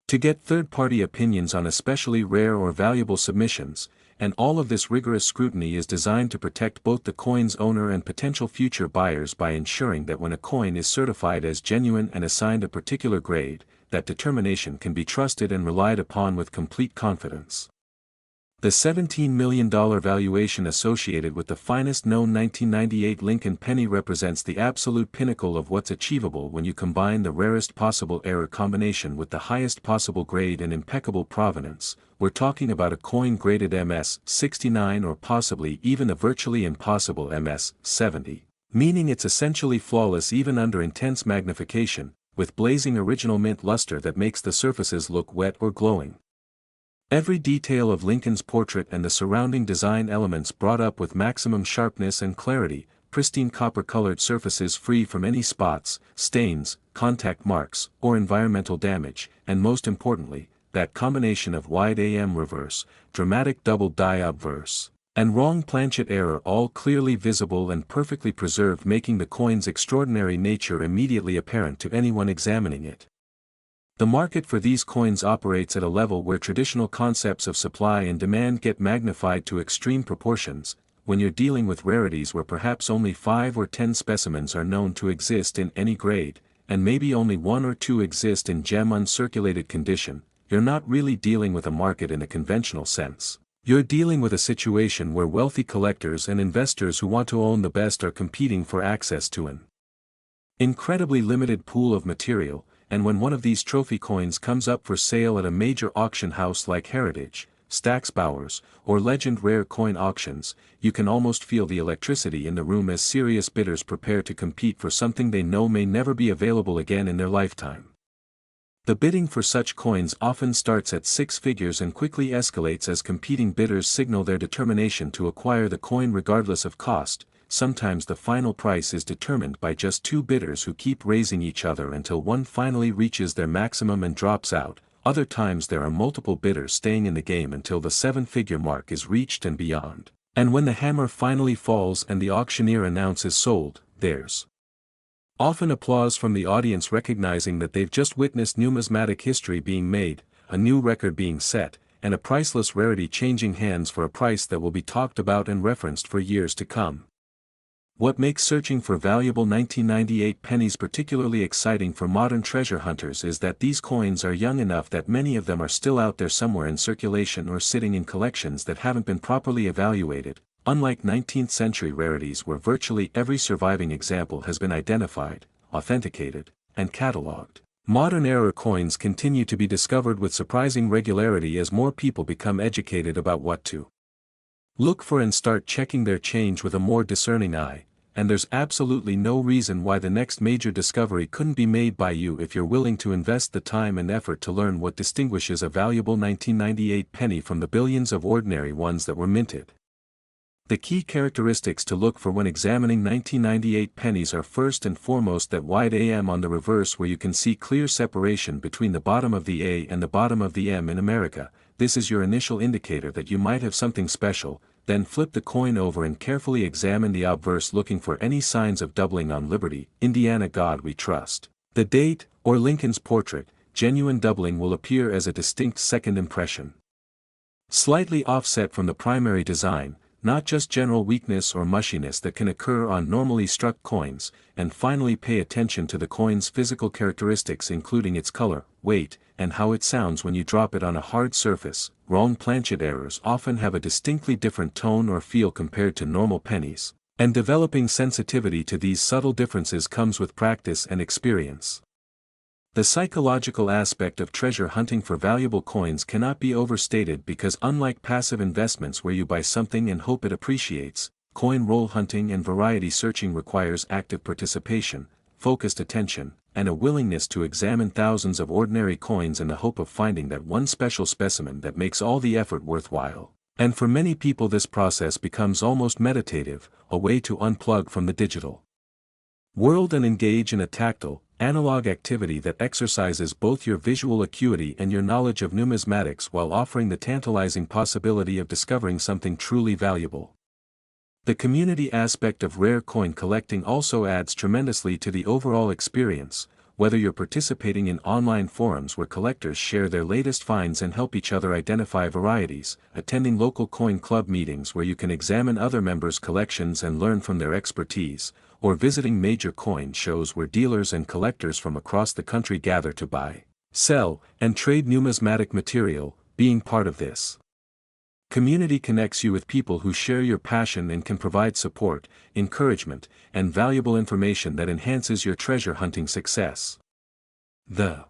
To get third-party opinions on especially rare or valuable submissions, and all of this rigorous scrutiny is designed to protect both the coin's owner and potential future buyers by ensuring that when a coin is certified as genuine and assigned a particular grade, that determination can be trusted and relied upon with complete confidence. The $17 million valuation associated with the finest known 1998 Lincoln penny represents the absolute pinnacle of what's achievable when you combine the rarest possible error combination with the highest possible grade and impeccable provenance. We're talking about a coin graded MS-69 or possibly even a virtually impossible MS-70, meaning it's essentially flawless even under intense magnification, with blazing original mint luster that makes the surfaces look wet or glowing. Every detail of Lincoln's portrait and the surrounding design elements brought up with maximum sharpness and clarity, pristine copper-colored surfaces free from any spots, stains, contact marks, or environmental damage, and most importantly, that combination of wide AM reverse, dramatic double die obverse, and wrong planchet error all clearly visible and perfectly preserved, making the coin's extraordinary nature immediately apparent to anyone examining it. The market for these coins operates at a level where traditional concepts of supply and demand get magnified to extreme proportions. When you're dealing with rarities where perhaps only 5 or 10 specimens are known to exist in any grade, and maybe only 1 or 2 exist in gem uncirculated condition, you're not really dealing with a market in a conventional sense. You're dealing with a situation where wealthy collectors and investors who want to own the best are competing for access to an incredibly limited pool of material. And when one of these trophy coins comes up for sale at a major auction house like Heritage, Stack's Bowers, or Legend Rare Coin Auctions, you can almost feel the electricity in the room as serious bidders prepare to compete for something they know may never be available again in their lifetime. The bidding for such coins often starts at 6 figures and quickly escalates as competing bidders signal their determination to acquire the coin regardless of cost. Sometimes the final price is determined by just 2 bidders who keep raising each other until one finally reaches their maximum and drops out. Other times there are multiple bidders staying in the game until the 7-figure mark is reached and beyond. And when the hammer finally falls and the auctioneer announces sold, there's often applause from the audience recognizing that they've just witnessed numismatic history being made, a new record being set, and a priceless rarity changing hands for a price that will be talked about and referenced for years to come. What makes searching for valuable 1998 pennies particularly exciting for modern treasure hunters is that these coins are young enough that many of them are still out there somewhere in circulation or sitting in collections that haven't been properly evaluated, unlike 19th century rarities where virtually every surviving example has been identified, authenticated, and catalogued. Modern era coins continue to be discovered with surprising regularity as more people become educated about what to look for and start checking their change with a more discerning eye, and there's absolutely no reason why the next major discovery couldn't be made by you if you're willing to invest the time and effort to learn what distinguishes a valuable 1998 penny from the billions of ordinary ones that were minted. The key characteristics to look for when examining 1998 pennies are first and foremost that wide AM on the reverse where you can see clear separation between the bottom of the A and the bottom of the M in America. This is your initial indicator that you might have something special. Then flip the coin over and carefully examine the obverse looking for any signs of doubling on Liberty, Indiana God We Trust. The date, or Lincoln's portrait, genuine doubling will appear as a distinct second impression. Slightly offset from the primary design, not just general weakness or mushiness that can occur on normally struck coins, and finally pay attention to the coin's physical characteristics including its color, weight, and how it sounds when you drop it on a hard surface. Wrong planchet errors often have a distinctly different tone or feel compared to normal pennies, and developing sensitivity to these subtle differences comes with practice and experience. The psychological aspect of treasure hunting for valuable coins cannot be overstated because unlike passive investments where you buy something and hope it appreciates, coin roll hunting and variety searching requires active participation, focused attention, and a willingness to examine thousands of ordinary coins in the hope of finding that one special specimen that makes all the effort worthwhile. And for many people this process becomes almost meditative, a way to unplug from the digital world and engage in a tactile, analog activity that exercises both your visual acuity and your knowledge of numismatics while offering the tantalizing possibility of discovering something truly valuable. The community aspect of rare coin collecting also adds tremendously to the overall experience. whether you're participating in online forums where collectors share their latest finds and help each other identify varieties, attending local coin club meetings where you can examine other members' collections and learn from their expertise, or visiting major coin shows where dealers and collectors from across the country gather to buy, sell, and trade numismatic material, being part of this community connects you with people who share your passion and can provide support, encouragement, and valuable information that enhances your treasure hunting success. The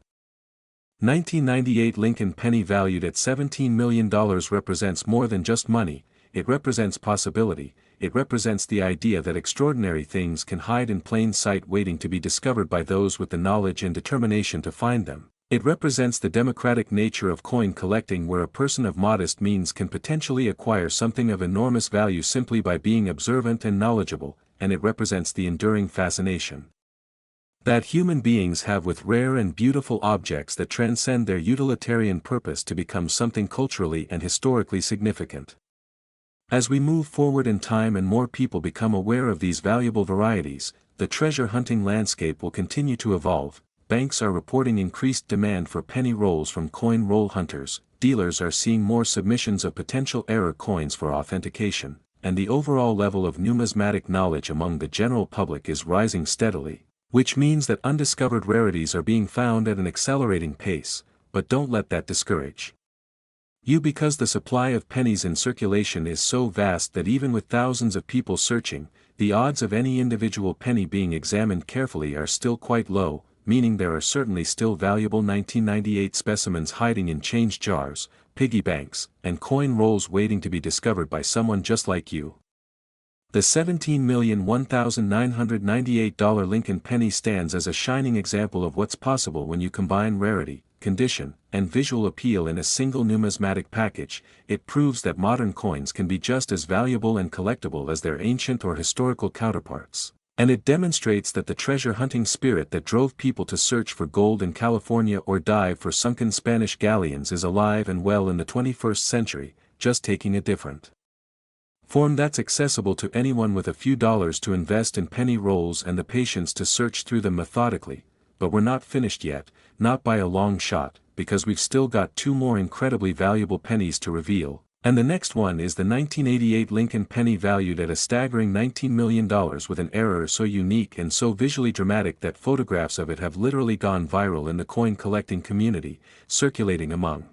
1998 Lincoln penny valued at $17 million represents more than just money. It represents possibility. It represents the idea that extraordinary things can hide in plain sight waiting to be discovered by those with the knowledge and determination to find them. It represents the democratic nature of coin collecting where a person of modest means can potentially acquire something of enormous value simply by being observant and knowledgeable, and it represents the enduring fascination that human beings have with rare and beautiful objects that transcend their utilitarian purpose to become something culturally and historically significant. As we move forward in time and more people become aware of these valuable varieties, the treasure hunting landscape will continue to evolve. Banks are reporting increased demand for penny rolls from coin roll hunters, dealers are seeing more submissions of potential error coins for authentication, and the overall level of numismatic knowledge among the general public is rising steadily, which means that undiscovered rarities are being found at an accelerating pace, but don't let that discourage you because the supply of pennies in circulation is so vast that even with thousands of people searching, the odds of any individual penny being examined carefully are still quite low, meaning there are certainly still valuable 1998 specimens hiding in change jars, piggy banks, and coin rolls waiting to be discovered by someone just like you. The $17,001,998 Lincoln penny stands as a shining example of what's possible when you combine rarity, condition, and visual appeal in a single numismatic package. It proves that modern coins can be just as valuable and collectible as their ancient or historical counterparts. And it demonstrates that the treasure hunting spirit that drove people to search for gold in California or dive for sunken Spanish galleons is alive and well in the 21st century, just taking a different form that's accessible to anyone with a few dollars to invest in penny rolls and the patience to search through them methodically. But we're not finished yet, not by a long shot, because we've still got two more incredibly valuable pennies to reveal. And the next one is the 1988 Lincoln penny valued at a staggering $19 million with an error so unique and so visually dramatic that photographs of it have literally gone viral in the coin collecting community, circulating among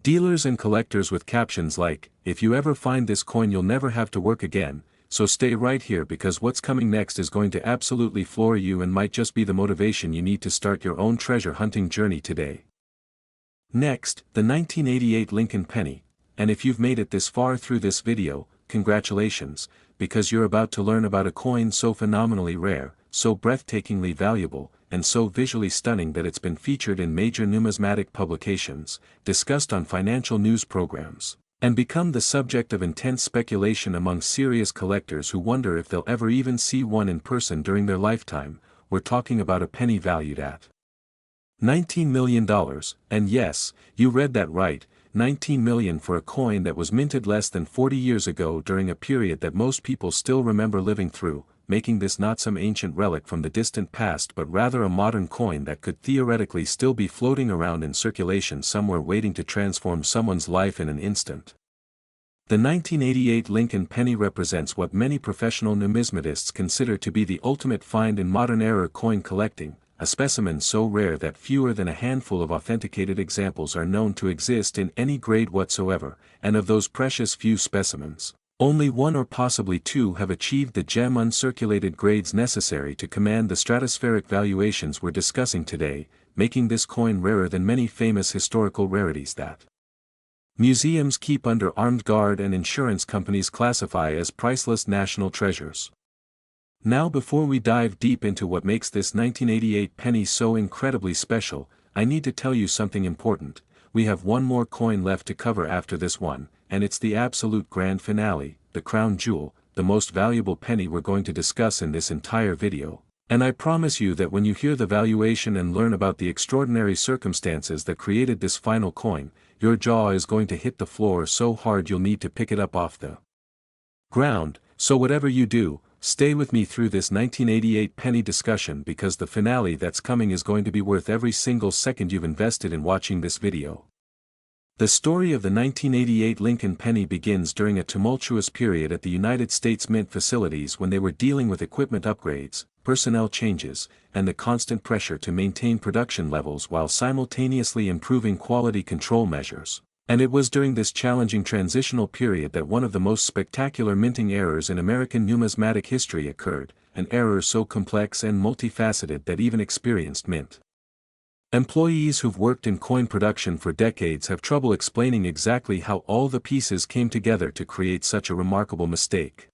dealers and collectors with captions like, "If you ever find this coin you'll never have to work again, so stay right here because what's coming next is going to absolutely floor you and might just be the motivation you need to start your own treasure hunting journey today." Next, the 1988 Lincoln penny. And if you've made it this far through this video, congratulations, because you're about to learn about a coin so phenomenally rare, so breathtakingly valuable, and so visually stunning that it's been featured in major numismatic publications, discussed on financial news programs, and become the subject of intense speculation among serious collectors who wonder if they'll ever even see one in person during their lifetime. We're talking about a penny valued at $19 million, and yes, you read that right, $19 million for a coin that was minted less than 40 years ago during a period that most people still remember living through, making this not some ancient relic from the distant past but rather a modern coin that could theoretically still be floating around in circulation somewhere waiting to transform someone's life in an instant. The 1988 Lincoln penny represents what many professional numismatists consider to be the ultimate find in modern-era coin collecting, a specimen so rare that fewer than a handful of authenticated examples are known to exist in any grade whatsoever, and of those precious few specimens, only one or possibly two have achieved the gem uncirculated grades necessary to command the stratospheric valuations we're discussing today, making this coin rarer than many famous historical rarities that museums keep under armed guard and insurance companies classify as priceless national treasures. Now before we dive deep into what makes this 1988 penny so incredibly special, I need to tell you something important. We have one more coin left to cover after this one, and it's the absolute grand finale, the crown jewel, the most valuable penny we're going to discuss in this entire video. And I promise you that when you hear the valuation and learn about the extraordinary circumstances that created this final coin, your jaw is going to hit the floor so hard you'll need to pick it up off the ground. So whatever you do, Stay with me through this 1988 penny discussion because the finale that's coming is going to be worth every single second you've invested in watching this video. The story of the 1988 Lincoln penny begins during a tumultuous period at the United States Mint facilities when they were dealing with equipment upgrades, personnel changes, and the constant pressure to maintain production levels while simultaneously improving quality control measures. And it was during this challenging transitional period that one of the most spectacular minting errors in American numismatic history occurred, an error so complex and multifaceted that even experienced mint employees who've worked in coin production for decades have trouble explaining exactly how all the pieces came together to create such a remarkable mistake.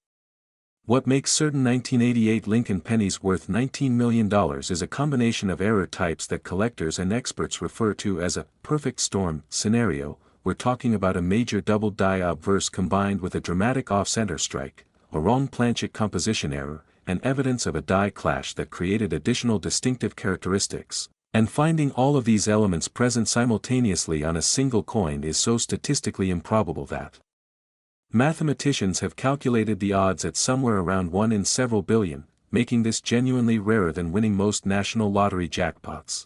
What makes certain 1988 Lincoln pennies worth $19 million is a combination of error types that collectors and experts refer to as a perfect storm scenario. We're talking about a major double die obverse combined with a dramatic off-center strike, a wrong planchet composition error, and evidence of a die clash that created additional distinctive characteristics. And finding all of these elements present simultaneously on a single coin is so statistically improbable that mathematicians have calculated the odds at somewhere around 1 in several billion, making this genuinely rarer than winning most national lottery jackpots.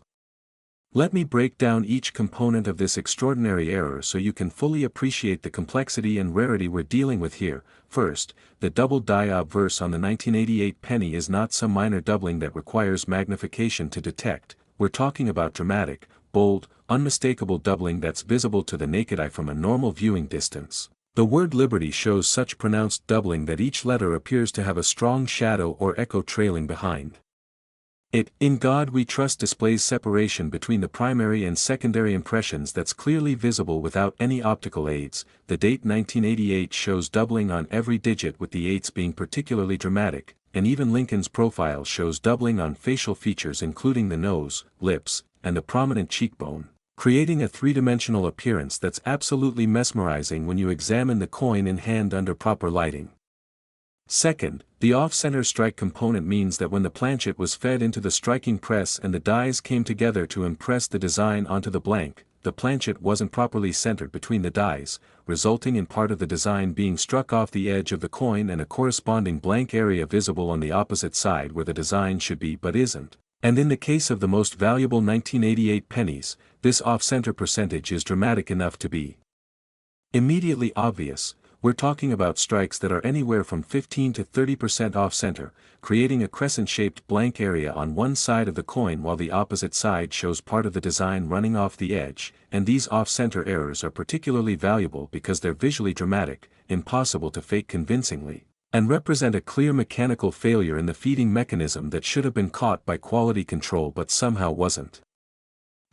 Let me break down each component of this extraordinary error so you can fully appreciate the complexity and rarity we're dealing with here. First, the double die obverse on the 1988 penny is not some minor doubling that requires magnification to detect. We're talking about dramatic, bold, unmistakable doubling that's visible to the naked eye from a normal viewing distance. The word liberty shows such pronounced doubling that each letter appears to have a strong shadow or echo trailing behind it. In God We Trust displays separation between the primary and secondary impressions that's clearly visible without any optical aids. The date 1988 shows doubling on every digit, with the eights being particularly dramatic, and even Lincoln's profile shows doubling on facial features including the nose, lips, and the prominent cheekbone, creating a three-dimensional appearance that's absolutely mesmerizing when you examine the coin in hand under proper lighting. Second, the off-center strike component means that when the planchet was fed into the striking press and the dies came together to impress the design onto the blank, the planchet wasn't properly centered between the dies, resulting in part of the design being struck off the edge of the coin and a corresponding blank area visible on the opposite side where the design should be but isn't. And in the case of the most valuable 1988 pennies, this off-center percentage is dramatic enough to be immediately obvious. We're talking about strikes that are anywhere from 15 to 30% off-center, creating a crescent-shaped blank area on one side of the coin while the opposite side shows part of the design running off the edge, and these off-center errors are particularly valuable because they're visually dramatic, impossible to fake convincingly, and represent a clear mechanical failure in the feeding mechanism that should have been caught by quality control but somehow wasn't.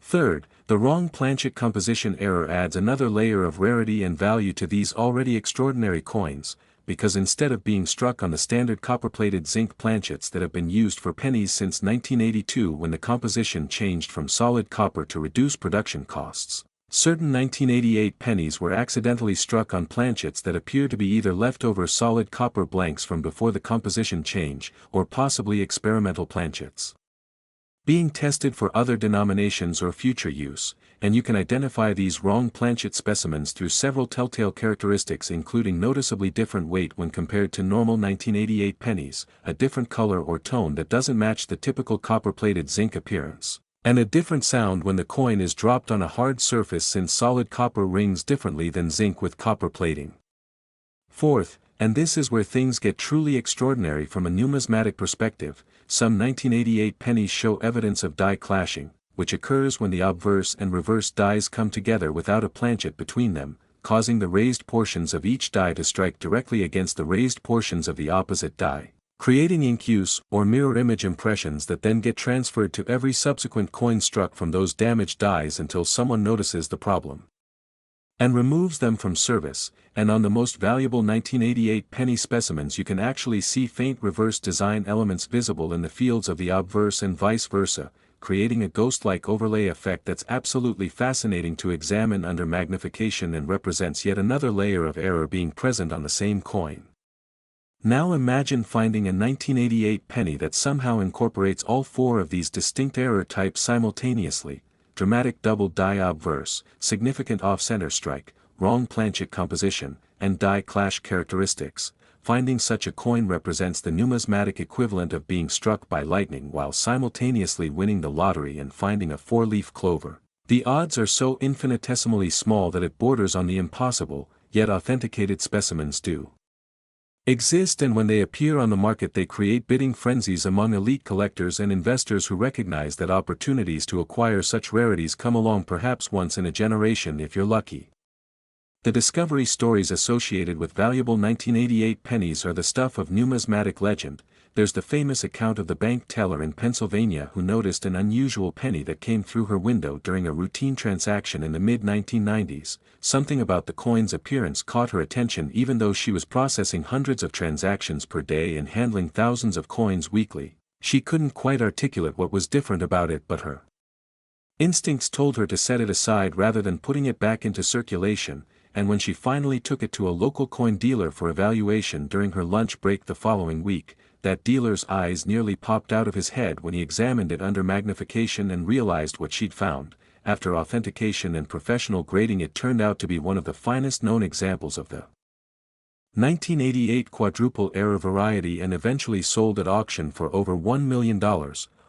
Third, the wrong planchet composition error adds another layer of rarity and value to these already extraordinary coins, because instead of being struck on the standard copper-plated zinc planchets that have been used for pennies since 1982 when the composition changed from solid copper to reduce production costs, certain 1988 pennies were accidentally struck on planchets that appear to be either leftover solid copper blanks from before the composition change, or possibly experimental planchets being tested for other denominations or future use, and you can identify these wrong planchet specimens through several telltale characteristics including noticeably different weight when compared to normal 1988 pennies, a different color or tone that doesn't match the typical copper-plated zinc appearance, and a different sound when the coin is dropped on a hard surface since solid copper rings differently than zinc with copper plating. Fourth, and this is where things get truly extraordinary from a numismatic perspective, some 1988 pennies show evidence of die clashing, which occurs when the obverse and reverse dies come together without a planchet between them, causing the raised portions of each die to strike directly against the raised portions of the opposite die, creating incuse or mirror image impressions that then get transferred to every subsequent coin struck from those damaged dies until someone notices the problem and removes them from service. And on the most valuable 1988 penny specimens you can actually see faint reverse design elements visible in the fields of the obverse and vice versa, creating a ghost-like overlay effect that's absolutely fascinating to examine under magnification and represents yet another layer of error being present on the same coin. Now imagine finding a 1988 penny that somehow incorporates all four of these distinct error types simultaneously: dramatic double die obverse, significant off-center strike, wrong planchet composition, and die clash characteristics. finding such a coin represents the numismatic equivalent of being struck by lightning while simultaneously winning the lottery and finding a four-leaf clover. The odds are so infinitesimally small that it borders on the impossible, yet authenticated specimens do exist, and when they appear on the market they create bidding frenzies among elite collectors and investors who recognize that opportunities to acquire such rarities come along perhaps once in a generation if you're lucky. The discovery stories associated with valuable 1988 pennies are the stuff of numismatic legend. There's the famous account of the bank teller in Pennsylvania who noticed an unusual penny that came through her window during a routine transaction in the mid-1990s. Something about the coin's appearance caught her attention even though she was processing hundreds of transactions per day and handling thousands of coins weekly. She couldn't quite articulate what was different about it, but her instincts told her to set it aside rather than putting it back into circulation, and when she finally took it to a local coin dealer for evaluation during her lunch break the following week, that dealer's eyes nearly popped out of his head when he examined it under magnification and realized what she'd found. After authentication and professional grading, it turned out to be one of the finest known examples of the 1988 quadruple error variety and eventually sold at auction for over $1 million,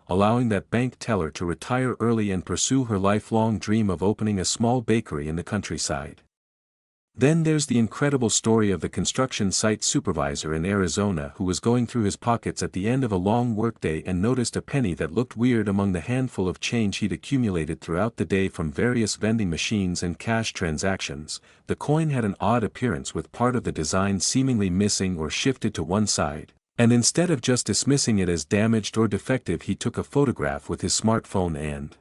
allowing that bank teller to retire early and pursue her lifelong dream of opening a small bakery in the countryside. Then there's the incredible story of the construction site supervisor in Arizona who was going through his pockets at the end of a long workday and noticed a penny that looked weird among the handful of change he'd accumulated throughout the day from various vending machines and cash transactions. The coin had an odd appearance with part of the design seemingly missing or shifted to one side, and instead of just dismissing it as damaged or defective, he took a photograph with his smartphone and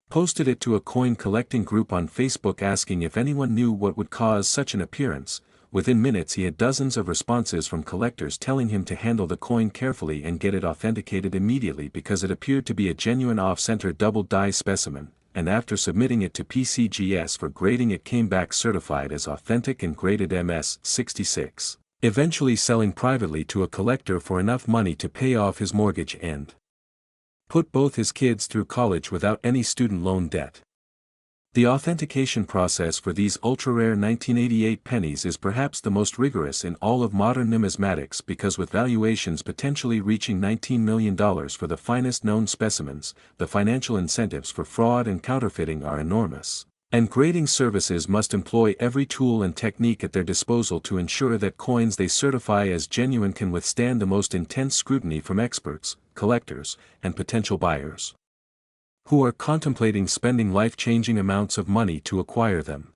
posted it to a coin collecting group on Facebook asking if anyone knew what would cause such an appearance. Within minutes he had dozens of responses from collectors telling him to handle the coin carefully and get it authenticated immediately because it appeared to be a genuine off-center double die specimen, and after submitting it to PCGS for grading it came back certified as authentic and graded MS-66, eventually selling privately to a collector for enough money to pay off his mortgage and put both his kids through college without any student loan debt. The authentication process for these ultra-rare 1988 pennies is perhaps the most rigorous in all of modern numismatics because with valuations potentially reaching $19 million for the finest known specimens, the financial incentives for fraud and counterfeiting are enormous. And grading services must employ every tool and technique at their disposal to ensure that coins they certify as genuine can withstand the most intense scrutiny from experts, collectors, and potential buyers who are contemplating spending life-changing amounts of money to acquire them.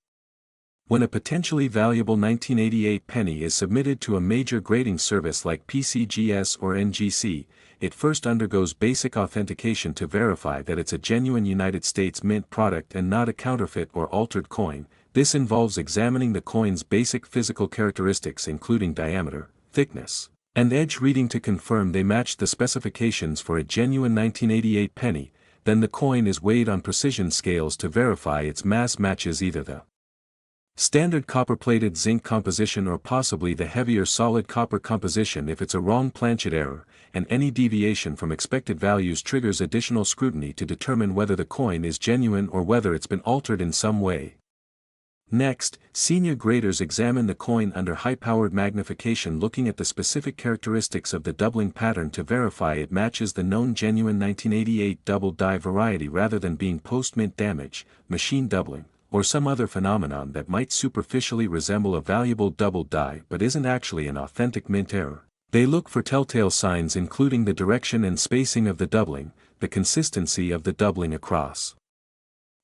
When a potentially valuable 1988 penny is submitted to a major grading service like PCGS or NGC, it first undergoes basic authentication to verify that it's a genuine United States Mint product and not a counterfeit or altered coin. This involves examining the coin's basic physical characteristics including diameter, thickness, and edge reading to confirm they match the specifications for a genuine 1988 penny. Then the coin is weighed on precision scales to verify its mass matches either the standard copper-plated zinc composition or possibly the heavier solid copper composition if it's a wrong planchet error, and any deviation from expected values triggers additional scrutiny to determine whether the coin is genuine or whether it's been altered in some way. Next, senior graders examine the coin under high-powered magnification looking at the specific characteristics of the doubling pattern to verify it matches the known genuine 1988 double die variety rather than being post-mint damage, machine doubling, or some other phenomenon that might superficially resemble a valuable double die but isn't actually an authentic mint error. They look for telltale signs including the direction and spacing of the doubling, the consistency of the doubling across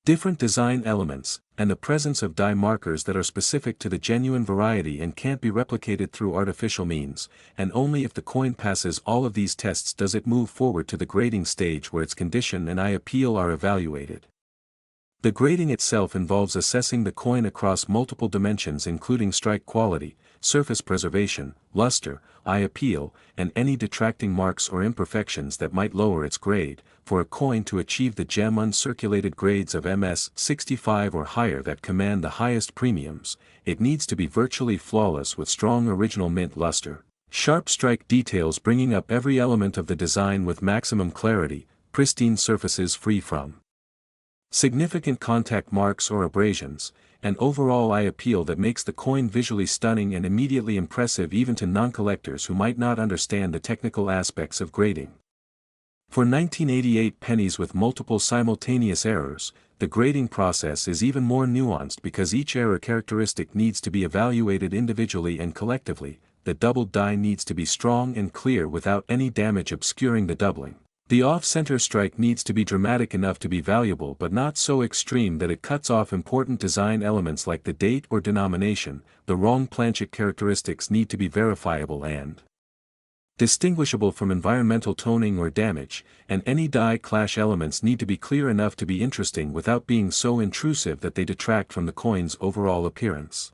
different design elements, and the presence of die markers that are specific to the genuine variety and can't be replicated through artificial means, and only if the coin passes all of these tests does it move forward to the grading stage where its condition and eye appeal are evaluated. The grading itself involves assessing the coin across multiple dimensions including strike quality, surface preservation, luster, eye appeal, and any detracting marks or imperfections that might lower its grade. For a coin to achieve the gem uncirculated grades of MS-65 or higher that command the highest premiums, it needs to be virtually flawless with strong original mint luster, sharp strike details bringing up every element of the design with maximum clarity, pristine surfaces free from significant contact marks or abrasions, an overall eye appeal that makes the coin visually stunning and immediately impressive even to non-collectors who might not understand the technical aspects of grading. For 1988 pennies with multiple simultaneous errors, the grading process is even more nuanced because each error characteristic needs to be evaluated individually and collectively. The doubled die needs to be strong and clear without any damage obscuring the doubling. The off-center strike needs to be dramatic enough to be valuable but not so extreme that it cuts off important design elements like the date or denomination. The wrong planchet characteristics need to be verifiable and distinguishable from environmental toning or damage, and any die clash elements need to be clear enough to be interesting without being so intrusive that they detract from the coin's overall appearance.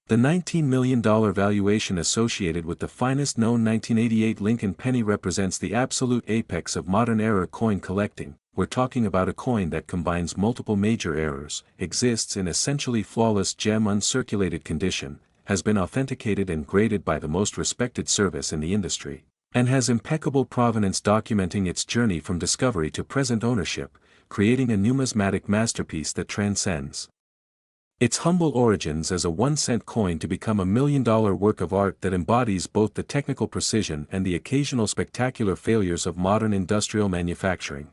The $19 million valuation associated with the finest known 1988 Lincoln penny represents the absolute apex of modern-era coin collecting. We're talking about a coin that combines multiple major errors, exists in essentially flawless gem uncirculated condition, has been authenticated and graded by the most respected service in the industry, and has impeccable provenance documenting its journey from discovery to present ownership, creating a numismatic masterpiece that transcends its humble origins as a 1-cent coin to become a $1 million work of art that embodies both the technical precision and the occasional spectacular failures of modern industrial manufacturing.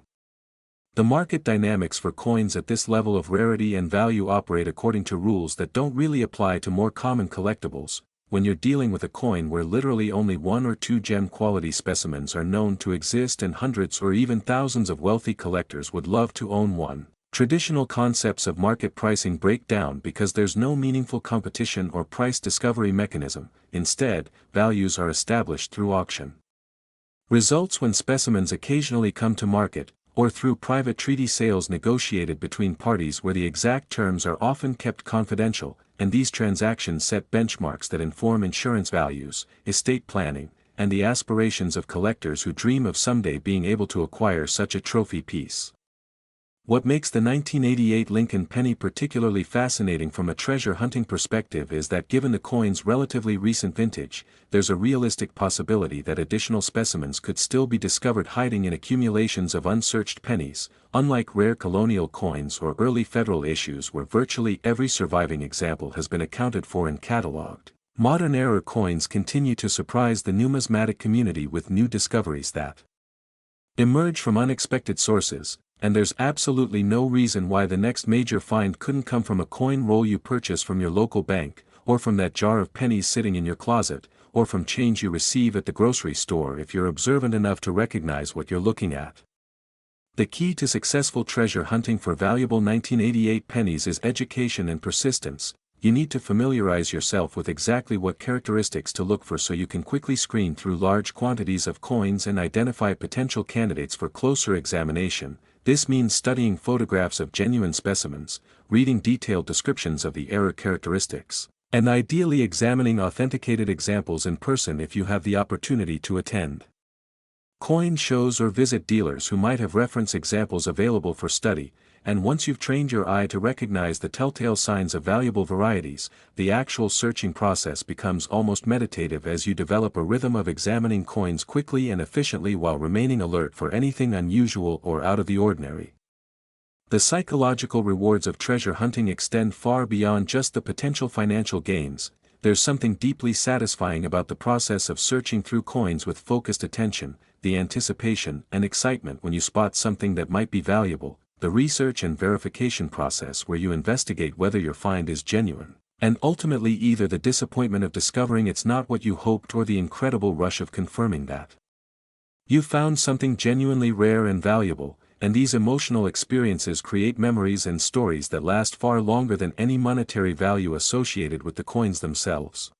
The market dynamics for coins at this level of rarity and value operate according to rules that don't really apply to more common collectibles. When you're dealing with a coin where literally only 1 or 2 gem quality specimens are known to exist and hundreds or even thousands of wealthy collectors would love to own one, traditional concepts of market pricing break down because there's no meaningful competition or price discovery mechanism. Instead, values are established through auction. Results when specimens occasionally come to market, or through private treaty sales negotiated between parties where the exact terms are often kept confidential, and these transactions set benchmarks that inform insurance values, estate planning, and the aspirations of collectors who dream of someday being able to acquire such a trophy piece. What makes the 1988 Lincoln penny particularly fascinating from a treasure hunting perspective is that given the coin's relatively recent vintage, there's a realistic possibility that additional specimens could still be discovered hiding in accumulations of unsearched pennies, unlike rare colonial coins or early federal issues where virtually every surviving example has been accounted for and catalogued. Modern-era coins continue to surprise the numismatic community with new discoveries that emerge from unexpected sources, and there's absolutely no reason why the next major find couldn't come from a coin roll you purchase from your local bank, or from that jar of pennies sitting in your closet, or from change you receive at the grocery store if you're observant enough to recognize what you're looking at. The key to successful treasure hunting for valuable 1988 pennies is education and persistence. You need to familiarize yourself with exactly what characteristics to look for so you can quickly screen through large quantities of coins and identify potential candidates for closer examination. This means studying photographs of genuine specimens, reading detailed descriptions of the error characteristics, and ideally examining authenticated examples in person if you have the opportunity to attend coin shows or visit dealers who might have reference examples available for study. And once you've trained your eye to recognize the telltale signs of valuable varieties, the actual searching process becomes almost meditative as you develop a rhythm of examining coins quickly and efficiently while remaining alert for anything unusual or out of the ordinary. The psychological rewards of treasure hunting extend far beyond just the potential financial gains. There's something deeply satisfying about the process of searching through coins with focused attention, the anticipation and excitement when you spot something that might be valuable, the research and verification process where you investigate whether your find is genuine, and ultimately either the disappointment of discovering it's not what you hoped or the incredible rush of confirming that you found something genuinely rare and valuable. And these emotional experiences create memories and stories that last far longer than any monetary value associated with the coins themselves.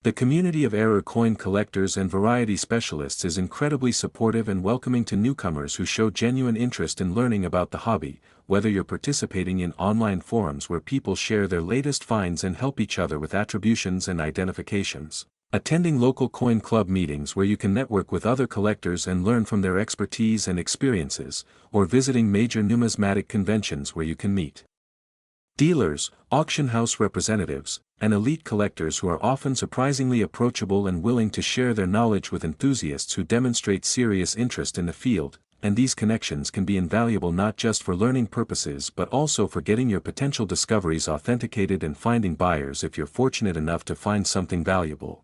The community of error coin collectors and variety specialists is incredibly supportive and welcoming to newcomers who show genuine interest in learning about the hobby, whether you're participating in online forums where people share their latest finds and help each other with attributions and identifications, attending local coin club meetings where you can network with other collectors and learn from their expertise and experiences, or visiting major numismatic conventions where you can meet dealers, auction house representatives, and elite collectors who are often surprisingly approachable and willing to share their knowledge with enthusiasts who demonstrate serious interest in the field. and these connections can be invaluable not just for learning purposes but also for getting your potential discoveries authenticated and finding buyers if you're fortunate enough to find something valuable.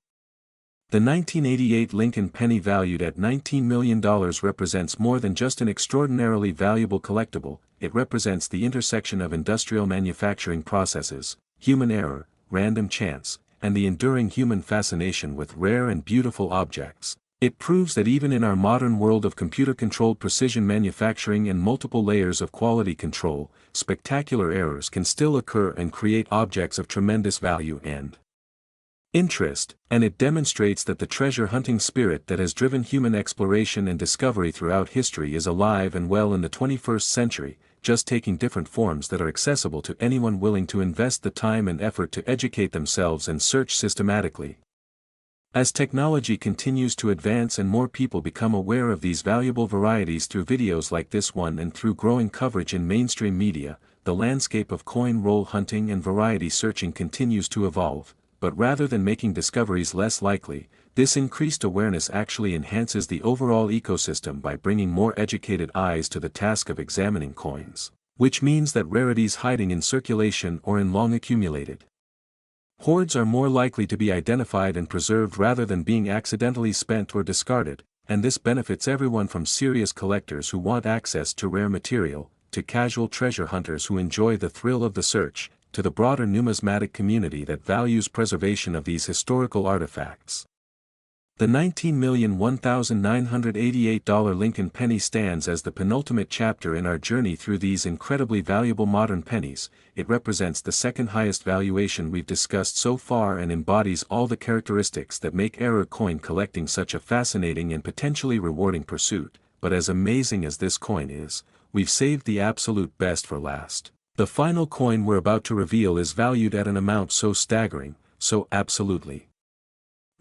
The 1988 Lincoln penny valued at $19 million represents more than just an extraordinarily valuable collectible. It represents the intersection of industrial manufacturing processes, human error, random chance, and the enduring human fascination with rare and beautiful objects. It proves that even in our modern world of computer-controlled precision manufacturing and multiple layers of quality control, spectacular errors can still occur and create objects of tremendous value and interest, and it demonstrates that the treasure-hunting spirit that has driven human exploration and discovery throughout history is alive and well in the 21st century, just taking different forms that are accessible to anyone willing to invest the time and effort to educate themselves and search systematically. As technology continues to advance and more people become aware of these valuable varieties through videos like this one and through growing coverage in mainstream media, the landscape of coin roll hunting and variety searching continues to evolve. But rather than making discoveries less likely, this increased awareness actually enhances the overall ecosystem by bringing more educated eyes to the task of examining coins, which means that rarities hiding in circulation or in long accumulated hoards are more likely to be identified and preserved rather than being accidentally spent or discarded, and this benefits everyone from serious collectors who want access to rare material, to casual treasure hunters who enjoy the thrill of the search, to the broader numismatic community that values preservation of these historical artifacts. The $19,001,988 Lincoln penny stands as the penultimate chapter in our journey through these incredibly valuable modern pennies. It represents the second highest valuation we've discussed so far and embodies all the characteristics that make error coin collecting such a fascinating and potentially rewarding pursuit. But as amazing as this coin is, we've saved the absolute best for last. The final coin we're about to reveal is valued at an amount so staggering, so absolutely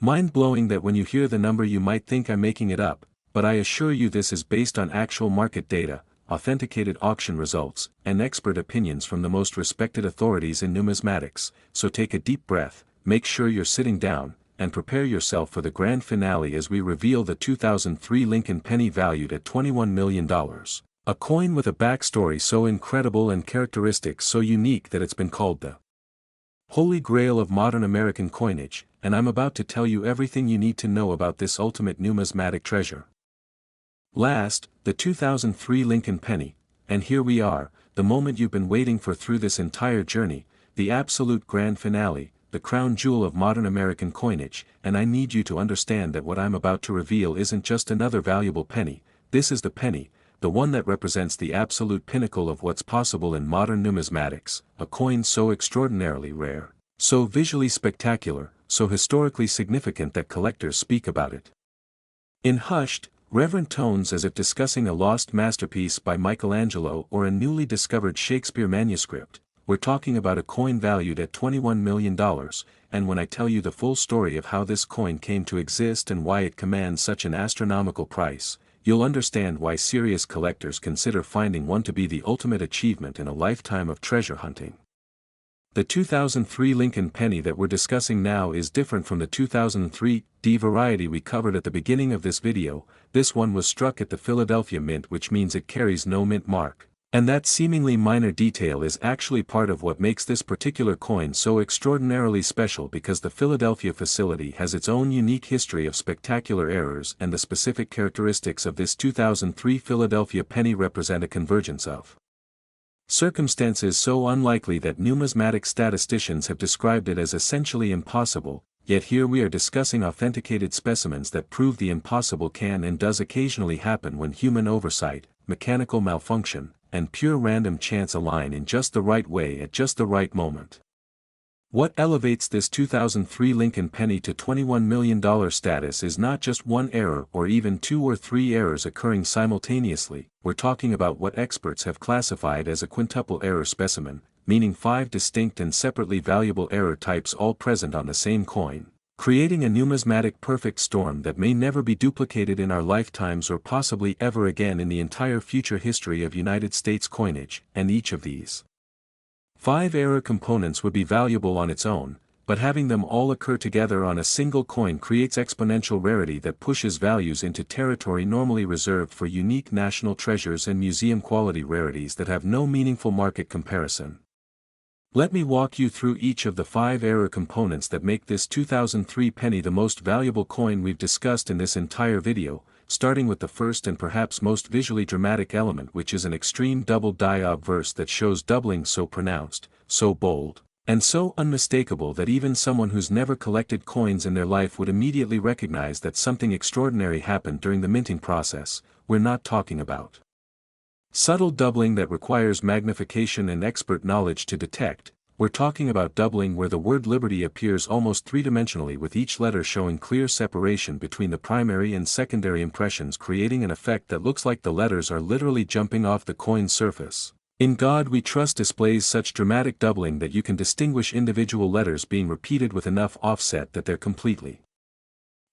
mind-blowing that when you hear the number you might think I'm making it up, but I assure you this is based on actual market data, authenticated auction results, and expert opinions from the most respected authorities in numismatics. So take a deep breath, make sure you're sitting down, and prepare yourself for the grand finale as we reveal the 2003 Lincoln penny valued at $21 million. A coin with a backstory so incredible and characteristics so unique that it's been called the Holy Grail of modern American coinage, and I'm about to tell you everything you need to know about this ultimate numismatic treasure. Last, the 2003 Lincoln penny, and here we are, the moment you've been waiting for through this entire journey, the absolute grand finale, the crown jewel of modern American coinage, and I need you to understand that what I'm about to reveal isn't just another valuable penny, this is the penny, the one that represents the absolute pinnacle of what's possible in modern numismatics, a coin so extraordinarily rare, so visually spectacular, so historically significant that collectors speak about it in hushed, reverent tones as if discussing a lost masterpiece by Michelangelo or a newly discovered Shakespeare manuscript. We're talking about a coin valued at $21 million, and when I tell you the full story of how this coin came to exist and why it commands such an astronomical price, you'll understand why serious collectors consider finding one to be the ultimate achievement in a lifetime of treasure hunting. The 2003 Lincoln penny that we're discussing now is different from the 2003 D variety we covered at the beginning of this video. This one was struck at the Philadelphia Mint, which means it carries no mint mark. And that seemingly minor detail is actually part of what makes this particular coin so extraordinarily special, because the Philadelphia facility has its own unique history of spectacular errors, and the specific characteristics of this 2003 Philadelphia penny represent a convergence of circumstances so unlikely that numismatic statisticians have described it as essentially impossible, yet here we are discussing authenticated specimens that prove the impossible can and does occasionally happen when human oversight, mechanical malfunction, and pure random chance align in just the right way at just the right moment. What elevates this 2003 Lincoln penny to $21 million status is not just one error or even 2 or 3 errors occurring simultaneously. We're talking about what experts have classified as a quintuple error specimen, meaning 5 distinct and separately valuable error types all present on the same coin, creating a numismatic perfect storm that may never be duplicated in our lifetimes or possibly ever again in the entire future history of United States coinage. And each of these 5 error components would be valuable on its own, but having them all occur together on a single coin creates exponential rarity that pushes values into territory normally reserved for unique national treasures and museum-quality rarities that have no meaningful market comparison. Let me walk you through each of the 5 error components that make this 2003 penny the most valuable coin we've discussed in this entire video, starting with the first and perhaps most visually dramatic element, which is an extreme double die obverse that shows doubling so pronounced, so bold, and so unmistakable that even someone who's never collected coins in their life would immediately recognize that something extraordinary happened during the minting process. We're not talking about subtle doubling that requires magnification and expert knowledge to detect. We're talking about doubling where the word liberty appears almost three-dimensionally, with each letter showing clear separation between the primary and secondary impressions, creating an effect that looks like the letters are literally jumping off the coin's surface. In God We Trust displays such dramatic doubling that you can distinguish individual letters being repeated with enough offset that they're completely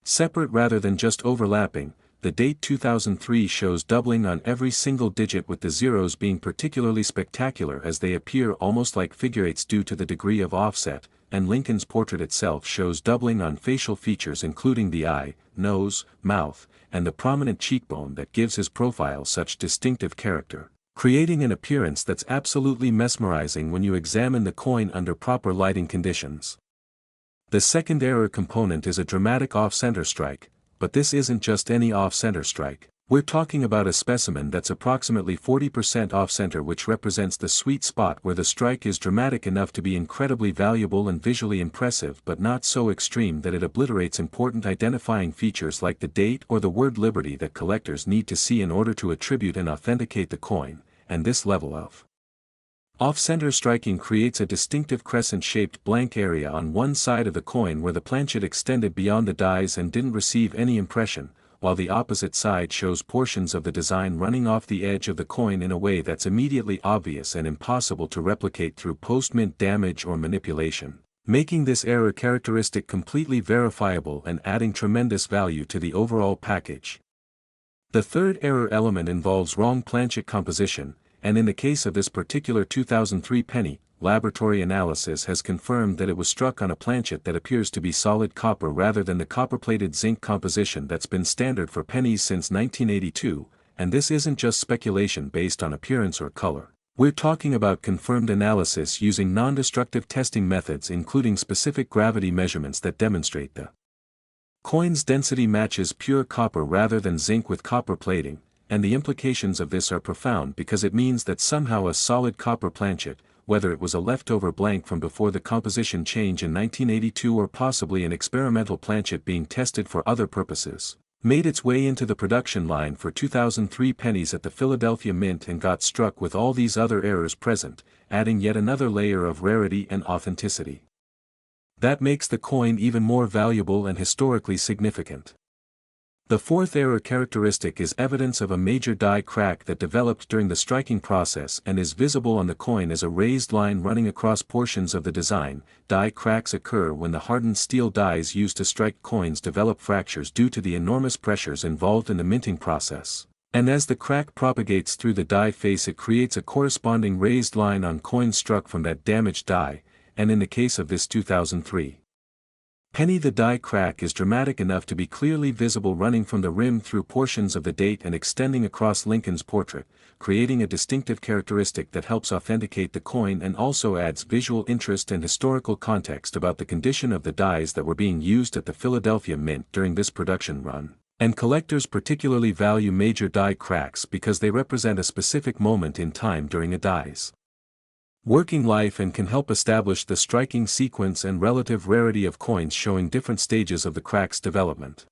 separate rather than just overlapping. The date 2003 shows doubling on every single digit, with the zeros being particularly spectacular as they appear almost like figure eights due to the degree of offset, and Lincoln's portrait itself shows doubling on facial features including the eye, nose, mouth, and the prominent cheekbone that gives his profile such distinctive character, creating an appearance that's absolutely mesmerizing when you examine the coin under proper lighting conditions. The second error component is a dramatic off-center strike. But this isn't just any off-center strike. We're talking about a specimen that's approximately 40% off-center, which represents the sweet spot where the strike is dramatic enough to be incredibly valuable and visually impressive, but not so extreme that it obliterates important identifying features like the date or the word liberty that collectors need to see in order to attribute and authenticate the coin. And this level of off-center striking creates a distinctive crescent-shaped blank area on one side of the coin where the planchet extended beyond the dies and didn't receive any impression, while the opposite side shows portions of the design running off the edge of the coin in a way that's immediately obvious and impossible to replicate through post-mint damage or manipulation, making this error characteristic completely verifiable and adding tremendous value to the overall package. The third error element involves wrong planchet composition, and in the case of this particular 2003 penny, laboratory analysis has confirmed that it was struck on a planchet that appears to be solid copper rather than the copper-plated zinc composition that's been standard for pennies since 1982, and this isn't just speculation based on appearance or color. We're talking about confirmed analysis using non-destructive testing methods, including specific gravity measurements that demonstrate the coin's density matches pure copper rather than zinc with copper plating. And the implications of this are profound because it means that somehow a solid copper planchet, whether it was a leftover blank from before the composition change in 1982 or possibly an experimental planchet being tested for other purposes, made its way into the production line for 2003 pennies at the Philadelphia Mint and got struck with all these other errors present, adding yet another layer of rarity and authenticity. That makes the coin even more valuable and historically significant. The fourth error characteristic is evidence of a major die crack that developed during the striking process and is visible on the coin as a raised line running across portions of the design. Die cracks occur when the hardened steel dies used to strike coins develop fractures due to the enormous pressures involved in the minting process. And as the crack propagates through the die face, it creates a corresponding raised line on coins struck from that damaged die, and in the case of this 2003 penny, the die crack is dramatic enough to be clearly visible, running from the rim through portions of the date and extending across Lincoln's portrait, creating a distinctive characteristic that helps authenticate the coin and also adds visual interest and historical context about the condition of the dies that were being used at the Philadelphia Mint during this production run. And collectors particularly value major die cracks because they represent a specific moment in time during a die's working life and can help establish the striking sequence and relative rarity of coins, showing different stages of the crack's development.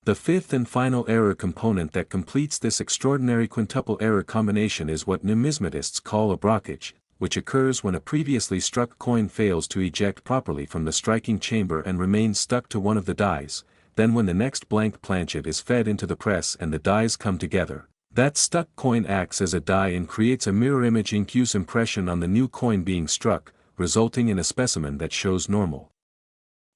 The fifth and final error component that completes this extraordinary quintuple error combination is what numismatists call a brockage, which occurs when a previously struck coin fails to eject properly from the striking chamber and remains stuck to one of the dies. Then when the next blank planchet is fed into the press and the dies come together, that stuck coin acts as a die and creates a mirror image incuse impression on the new coin being struck, resulting in a specimen that shows normal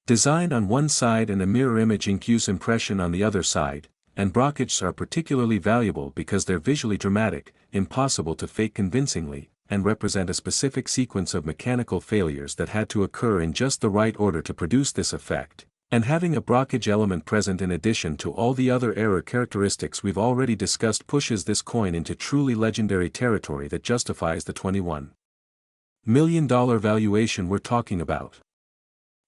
design on one side and a mirror image incuse impression on the other side. And brockages are particularly valuable because they're visually dramatic, impossible to fake convincingly, and represent a specific sequence of mechanical failures that had to occur in just the right order to produce this effect, and having a brockage element present in addition to all the other error characteristics we've already discussed pushes this coin into truly legendary territory that justifies the $21 million valuation we're talking about.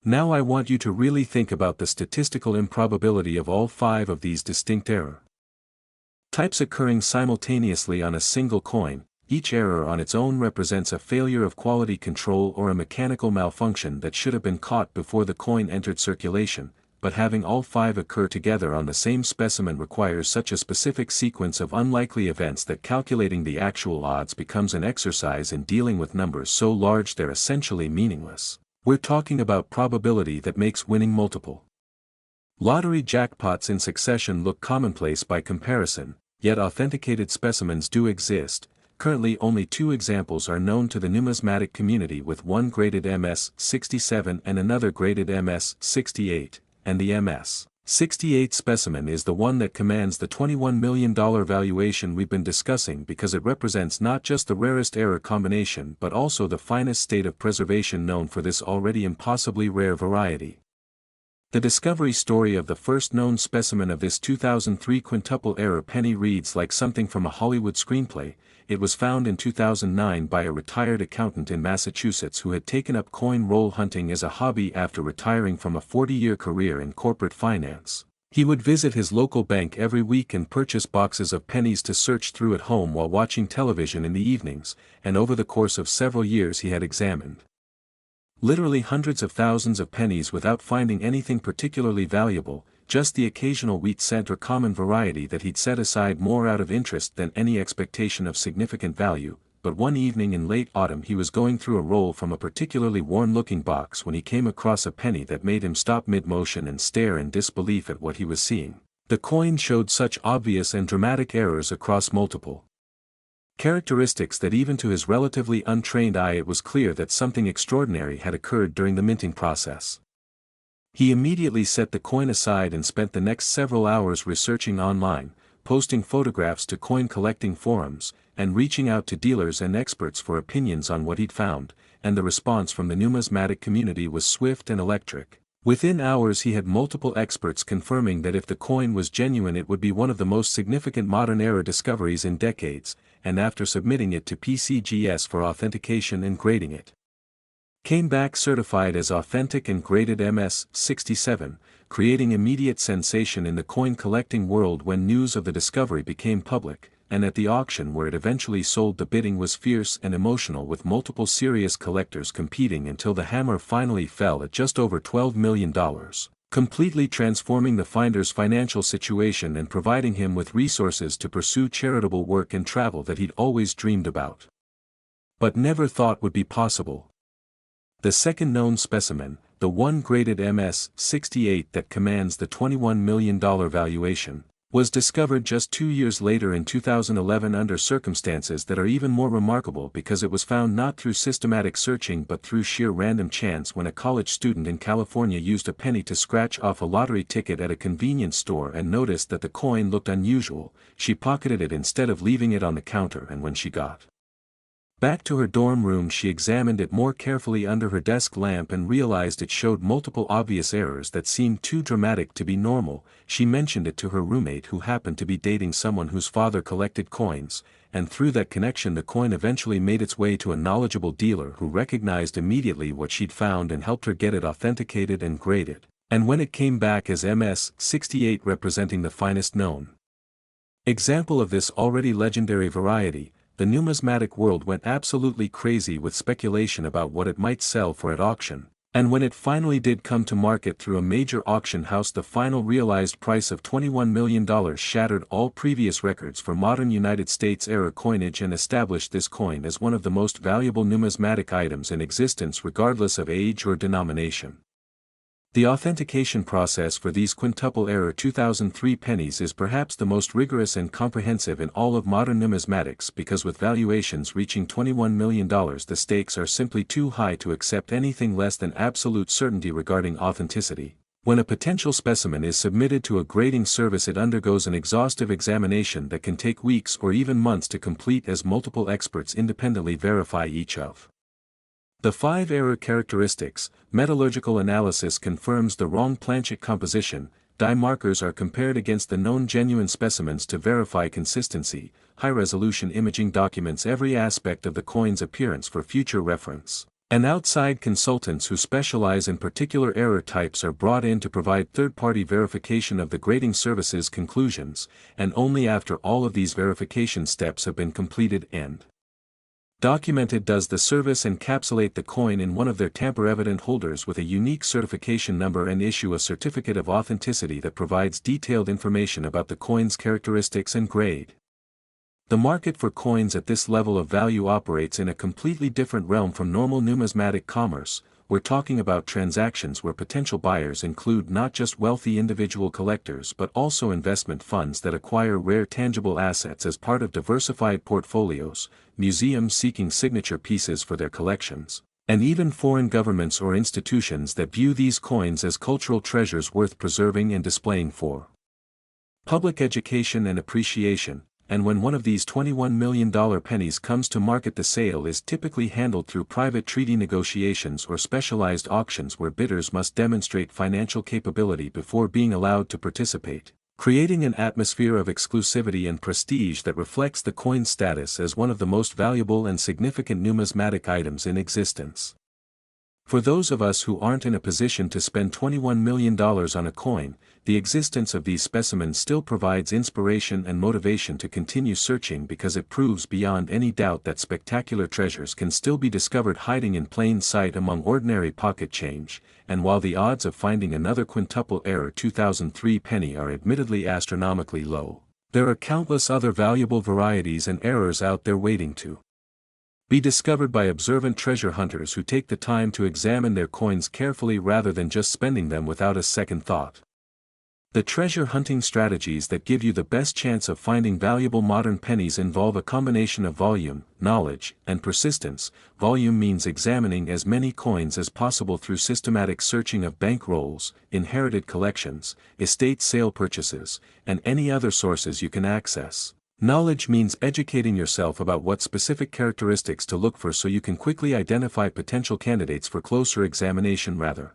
Now I want you to really think about the statistical improbability of all 5 of these distinct error types occurring simultaneously on a single coin. Each error on its own represents a failure of quality control or a mechanical malfunction that should have been caught before the coin entered circulation, but having all 5 occur together on the same specimen requires such a specific sequence of unlikely events that calculating the actual odds becomes an exercise in dealing with numbers so large they're essentially meaningless. We're talking about probability that makes winning multiple lottery jackpots in succession look commonplace by comparison, yet authenticated specimens do exist. Currently only 2 examples are known to the numismatic community, with one graded MS-67 and another graded MS-68, and the MS-68 specimen is the one that commands the $21 million valuation we've been discussing because it represents not just the rarest error combination but also the finest state of preservation known for this already impossibly rare variety. The discovery story of the first known specimen of this 2003 quintuple error penny reads like something from a Hollywood screenplay. It was found in 2009 by a retired accountant in Massachusetts who had taken up coin roll hunting as a hobby after retiring from a 40-year career in corporate finance. He would visit his local bank every week and purchase boxes of pennies to search through at home while watching television in the evenings, and over the course of several years he had examined literally hundreds of thousands of pennies without finding anything particularly valuable, just the occasional wheat cent or common variety that he'd set aside more out of interest than any expectation of significant value. But one evening in late autumn he was going through a roll from a particularly worn-looking box when he came across a penny that made him stop mid-motion and stare in disbelief at what he was seeing. The coin showed such obvious and dramatic errors across multiple characteristics that even to his relatively untrained eye it was clear that something extraordinary had occurred during the minting process. He immediately set the coin aside and spent the next several hours researching online, posting photographs to coin collecting forums, and reaching out to dealers and experts for opinions on what he'd found, and the response from the numismatic community was swift and electric. Within hours he had multiple experts confirming that if the coin was genuine it would be one of the most significant modern era discoveries in decades, and after submitting it to PCGS for authentication and grading it, came back certified as authentic and graded MS-67, creating immediate sensation in the coin collecting world when news of the discovery became public, and at the auction where it eventually sold the bidding was fierce and emotional, with multiple serious collectors competing until the hammer finally fell at just over $12 million, completely transforming the finder's financial situation and providing him with resources to pursue charitable work and travel that he'd always dreamed about, but never thought would be possible. The second known specimen, the one graded MS-68 that commands the $21 million valuation, was discovered just 2 years later in 2011 under circumstances that are even more remarkable because it was found not through systematic searching but through sheer random chance when a college student in California used a penny to scratch off a lottery ticket at a convenience store and noticed that the coin looked unusual. She pocketed it instead of leaving it on the counter, and when she got back to her dorm room she examined it more carefully under her desk lamp and realized it showed multiple obvious errors that seemed too dramatic to be normal. She mentioned it to her roommate, who happened to be dating someone whose father collected coins, and through that connection the coin eventually made its way to a knowledgeable dealer who recognized immediately what she'd found and helped her get it authenticated and graded. And when it came back as MS-68 representing the finest known example of this already legendary variety, the numismatic world went absolutely crazy with speculation about what it might sell for at auction, and when it finally did come to market through a major auction house the final realized price of $21 million shattered all previous records for modern United States era coinage and established this coin as one of the most valuable numismatic items in existence regardless of age or denomination. The authentication process for these quintuple-error 2003 pennies is perhaps the most rigorous and comprehensive in all of modern numismatics because with valuations reaching $21 million the stakes are simply too high to accept anything less than absolute certainty regarding authenticity. When a potential specimen is submitted to a grading service, it undergoes an exhaustive examination that can take weeks or even months to complete, as multiple experts independently verify each of the 5 error characteristics. Metallurgical analysis confirms the wrong planchet composition. Dye markers are compared against the known genuine specimens to verify consistency. High-resolution imaging documents every aspect of the coin's appearance for future reference. And outside consultants who specialize in particular error types are brought in to provide third-party verification of the grading service's conclusions, and only after all of these verification steps have been completed and documented does the service encapsulate the coin in one of their tamper-evident holders with a unique certification number and issue a certificate of authenticity that provides detailed information about the coin's characteristics and grade. The market for coins at this level of value operates in a completely different realm from normal numismatic commerce. We're talking about transactions where potential buyers include not just wealthy individual collectors but also investment funds that acquire rare tangible assets as part of diversified portfolios, museums seeking signature pieces for their collections, and even foreign governments or institutions that view these coins as cultural treasures worth preserving and displaying for public education and appreciation. And when one of these $21 million pennies comes to market, the sale is typically handled through private treaty negotiations or specialized auctions where bidders must demonstrate financial capability before being allowed to participate, creating an atmosphere of exclusivity and prestige that reflects the coin's status as one of the most valuable and significant numismatic items in existence. For those of us who aren't in a position to spend $21 million on a coin, the existence of these specimens still provides inspiration and motivation to continue searching, because it proves beyond any doubt that spectacular treasures can still be discovered hiding in plain sight among ordinary pocket change. And while the odds of finding another quintuple error 2003 penny are admittedly astronomically low, there are countless other valuable varieties and errors out there waiting to be discovered by observant treasure hunters who take the time to examine their coins carefully rather than just spending them without a second thought. The treasure hunting strategies that give you the best chance of finding valuable modern pennies involve a combination of volume, knowledge, and persistence. Volume means examining as many coins as possible through systematic searching of bank rolls, inherited collections, estate sale purchases, and any other sources you can access. Knowledge means educating yourself about what specific characteristics to look for so you can quickly identify potential candidates for closer examination rather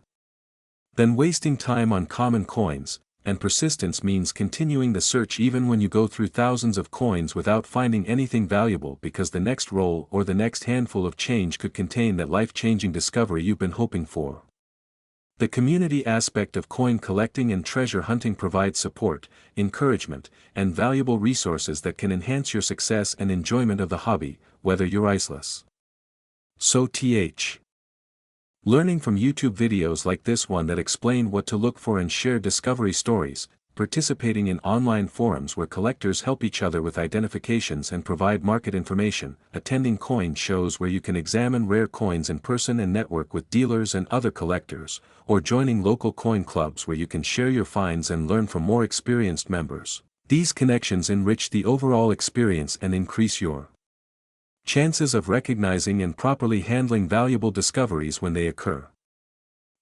than wasting time on common coins. And persistence means continuing the search even when you go through thousands of coins without finding anything valuable, because the next roll or the next handful of change could contain that life-changing discovery you've been hoping for. The community aspect of coin collecting and treasure hunting provides support, encouragement, and valuable resources that can enhance your success and enjoyment of the hobby, whether you're iceless. So learning from YouTube videos like this one that explain what to look for and share discovery stories, participating in online forums where collectors help each other with identifications and provide market information, attending coin shows where you can examine rare coins in person and network with dealers and other collectors, or joining local coin clubs where you can share your finds and learn from more experienced members. These connections enrich the overall experience and increase your chances of recognizing and properly handling valuable discoveries when they occur.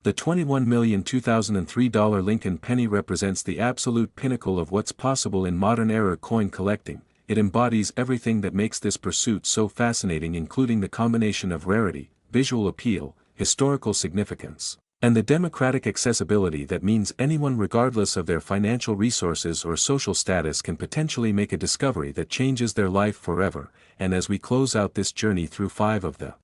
The $21,000,2003 Lincoln penny represents the absolute pinnacle of what's possible in modern era coin collecting. It embodies everything that makes this pursuit so fascinating, including the combination of rarity, visual appeal, historical significance, and the democratic accessibility that means anyone regardless of their financial resources or social status can potentially make a discovery that changes their life forever. And as we close out this journey through 5 of the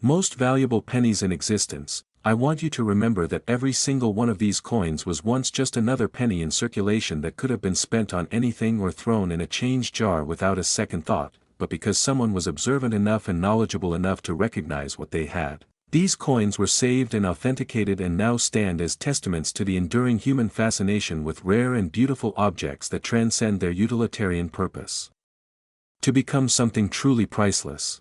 most valuable pennies in existence, I want you to remember that every single one of these coins was once just another penny in circulation that could have been spent on anything or thrown in a change jar without a second thought, but because someone was observant enough and knowledgeable enough to recognize what they had, these coins were saved and authenticated and now stand as testaments to the enduring human fascination with rare and beautiful objects that transcend their utilitarian purpose to become something truly priceless.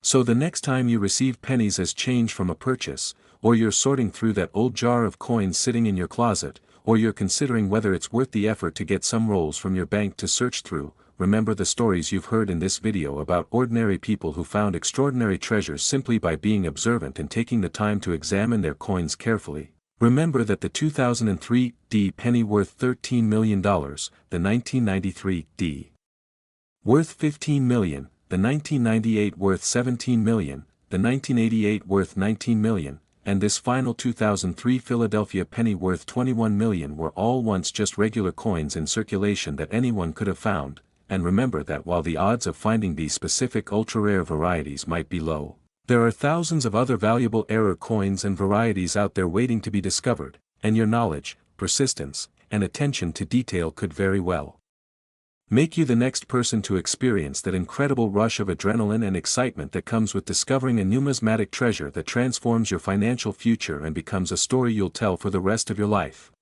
So the next time you receive pennies as change from a purchase, or you're sorting through that old jar of coins sitting in your closet, or you're considering whether it's worth the effort to get some rolls from your bank to search through, remember the stories you've heard in this video about ordinary people who found extraordinary treasures simply by being observant and taking the time to examine their coins carefully. Remember that the 2003 D penny worth $13 million, the 1993 D worth $15 million, the 1998 worth $17 million, the 1988 worth $19 million, and this final 2003 Philadelphia penny worth $21 million were all once just regular coins in circulation that anyone could have found, and remember that while the odds of finding these specific ultra-rare varieties might be low, there are thousands of other valuable error coins and varieties out there waiting to be discovered, and your knowledge, persistence, and attention to detail could very well make you the next person to experience that incredible rush of adrenaline and excitement that comes with discovering a numismatic treasure that transforms your financial future and becomes a story you'll tell for the rest of your life.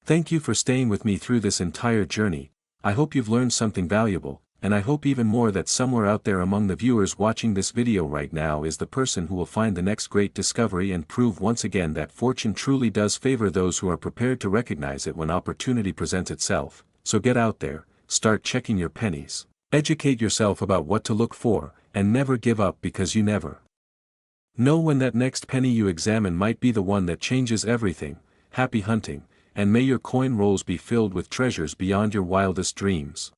Thank you for staying with me through this entire journey. I hope you've learned something valuable, and I hope even more that somewhere out there among the viewers watching this video right now is the person who will find the next great discovery and prove once again that fortune truly does favor those who are prepared to recognize it when opportunity presents itself. So get out there, start checking your pennies, educate yourself about what to look for, and never give up because you never know when that next penny you examine might be the one that changes everything. Happy hunting, and may your coin rolls be filled with treasures beyond your wildest dreams.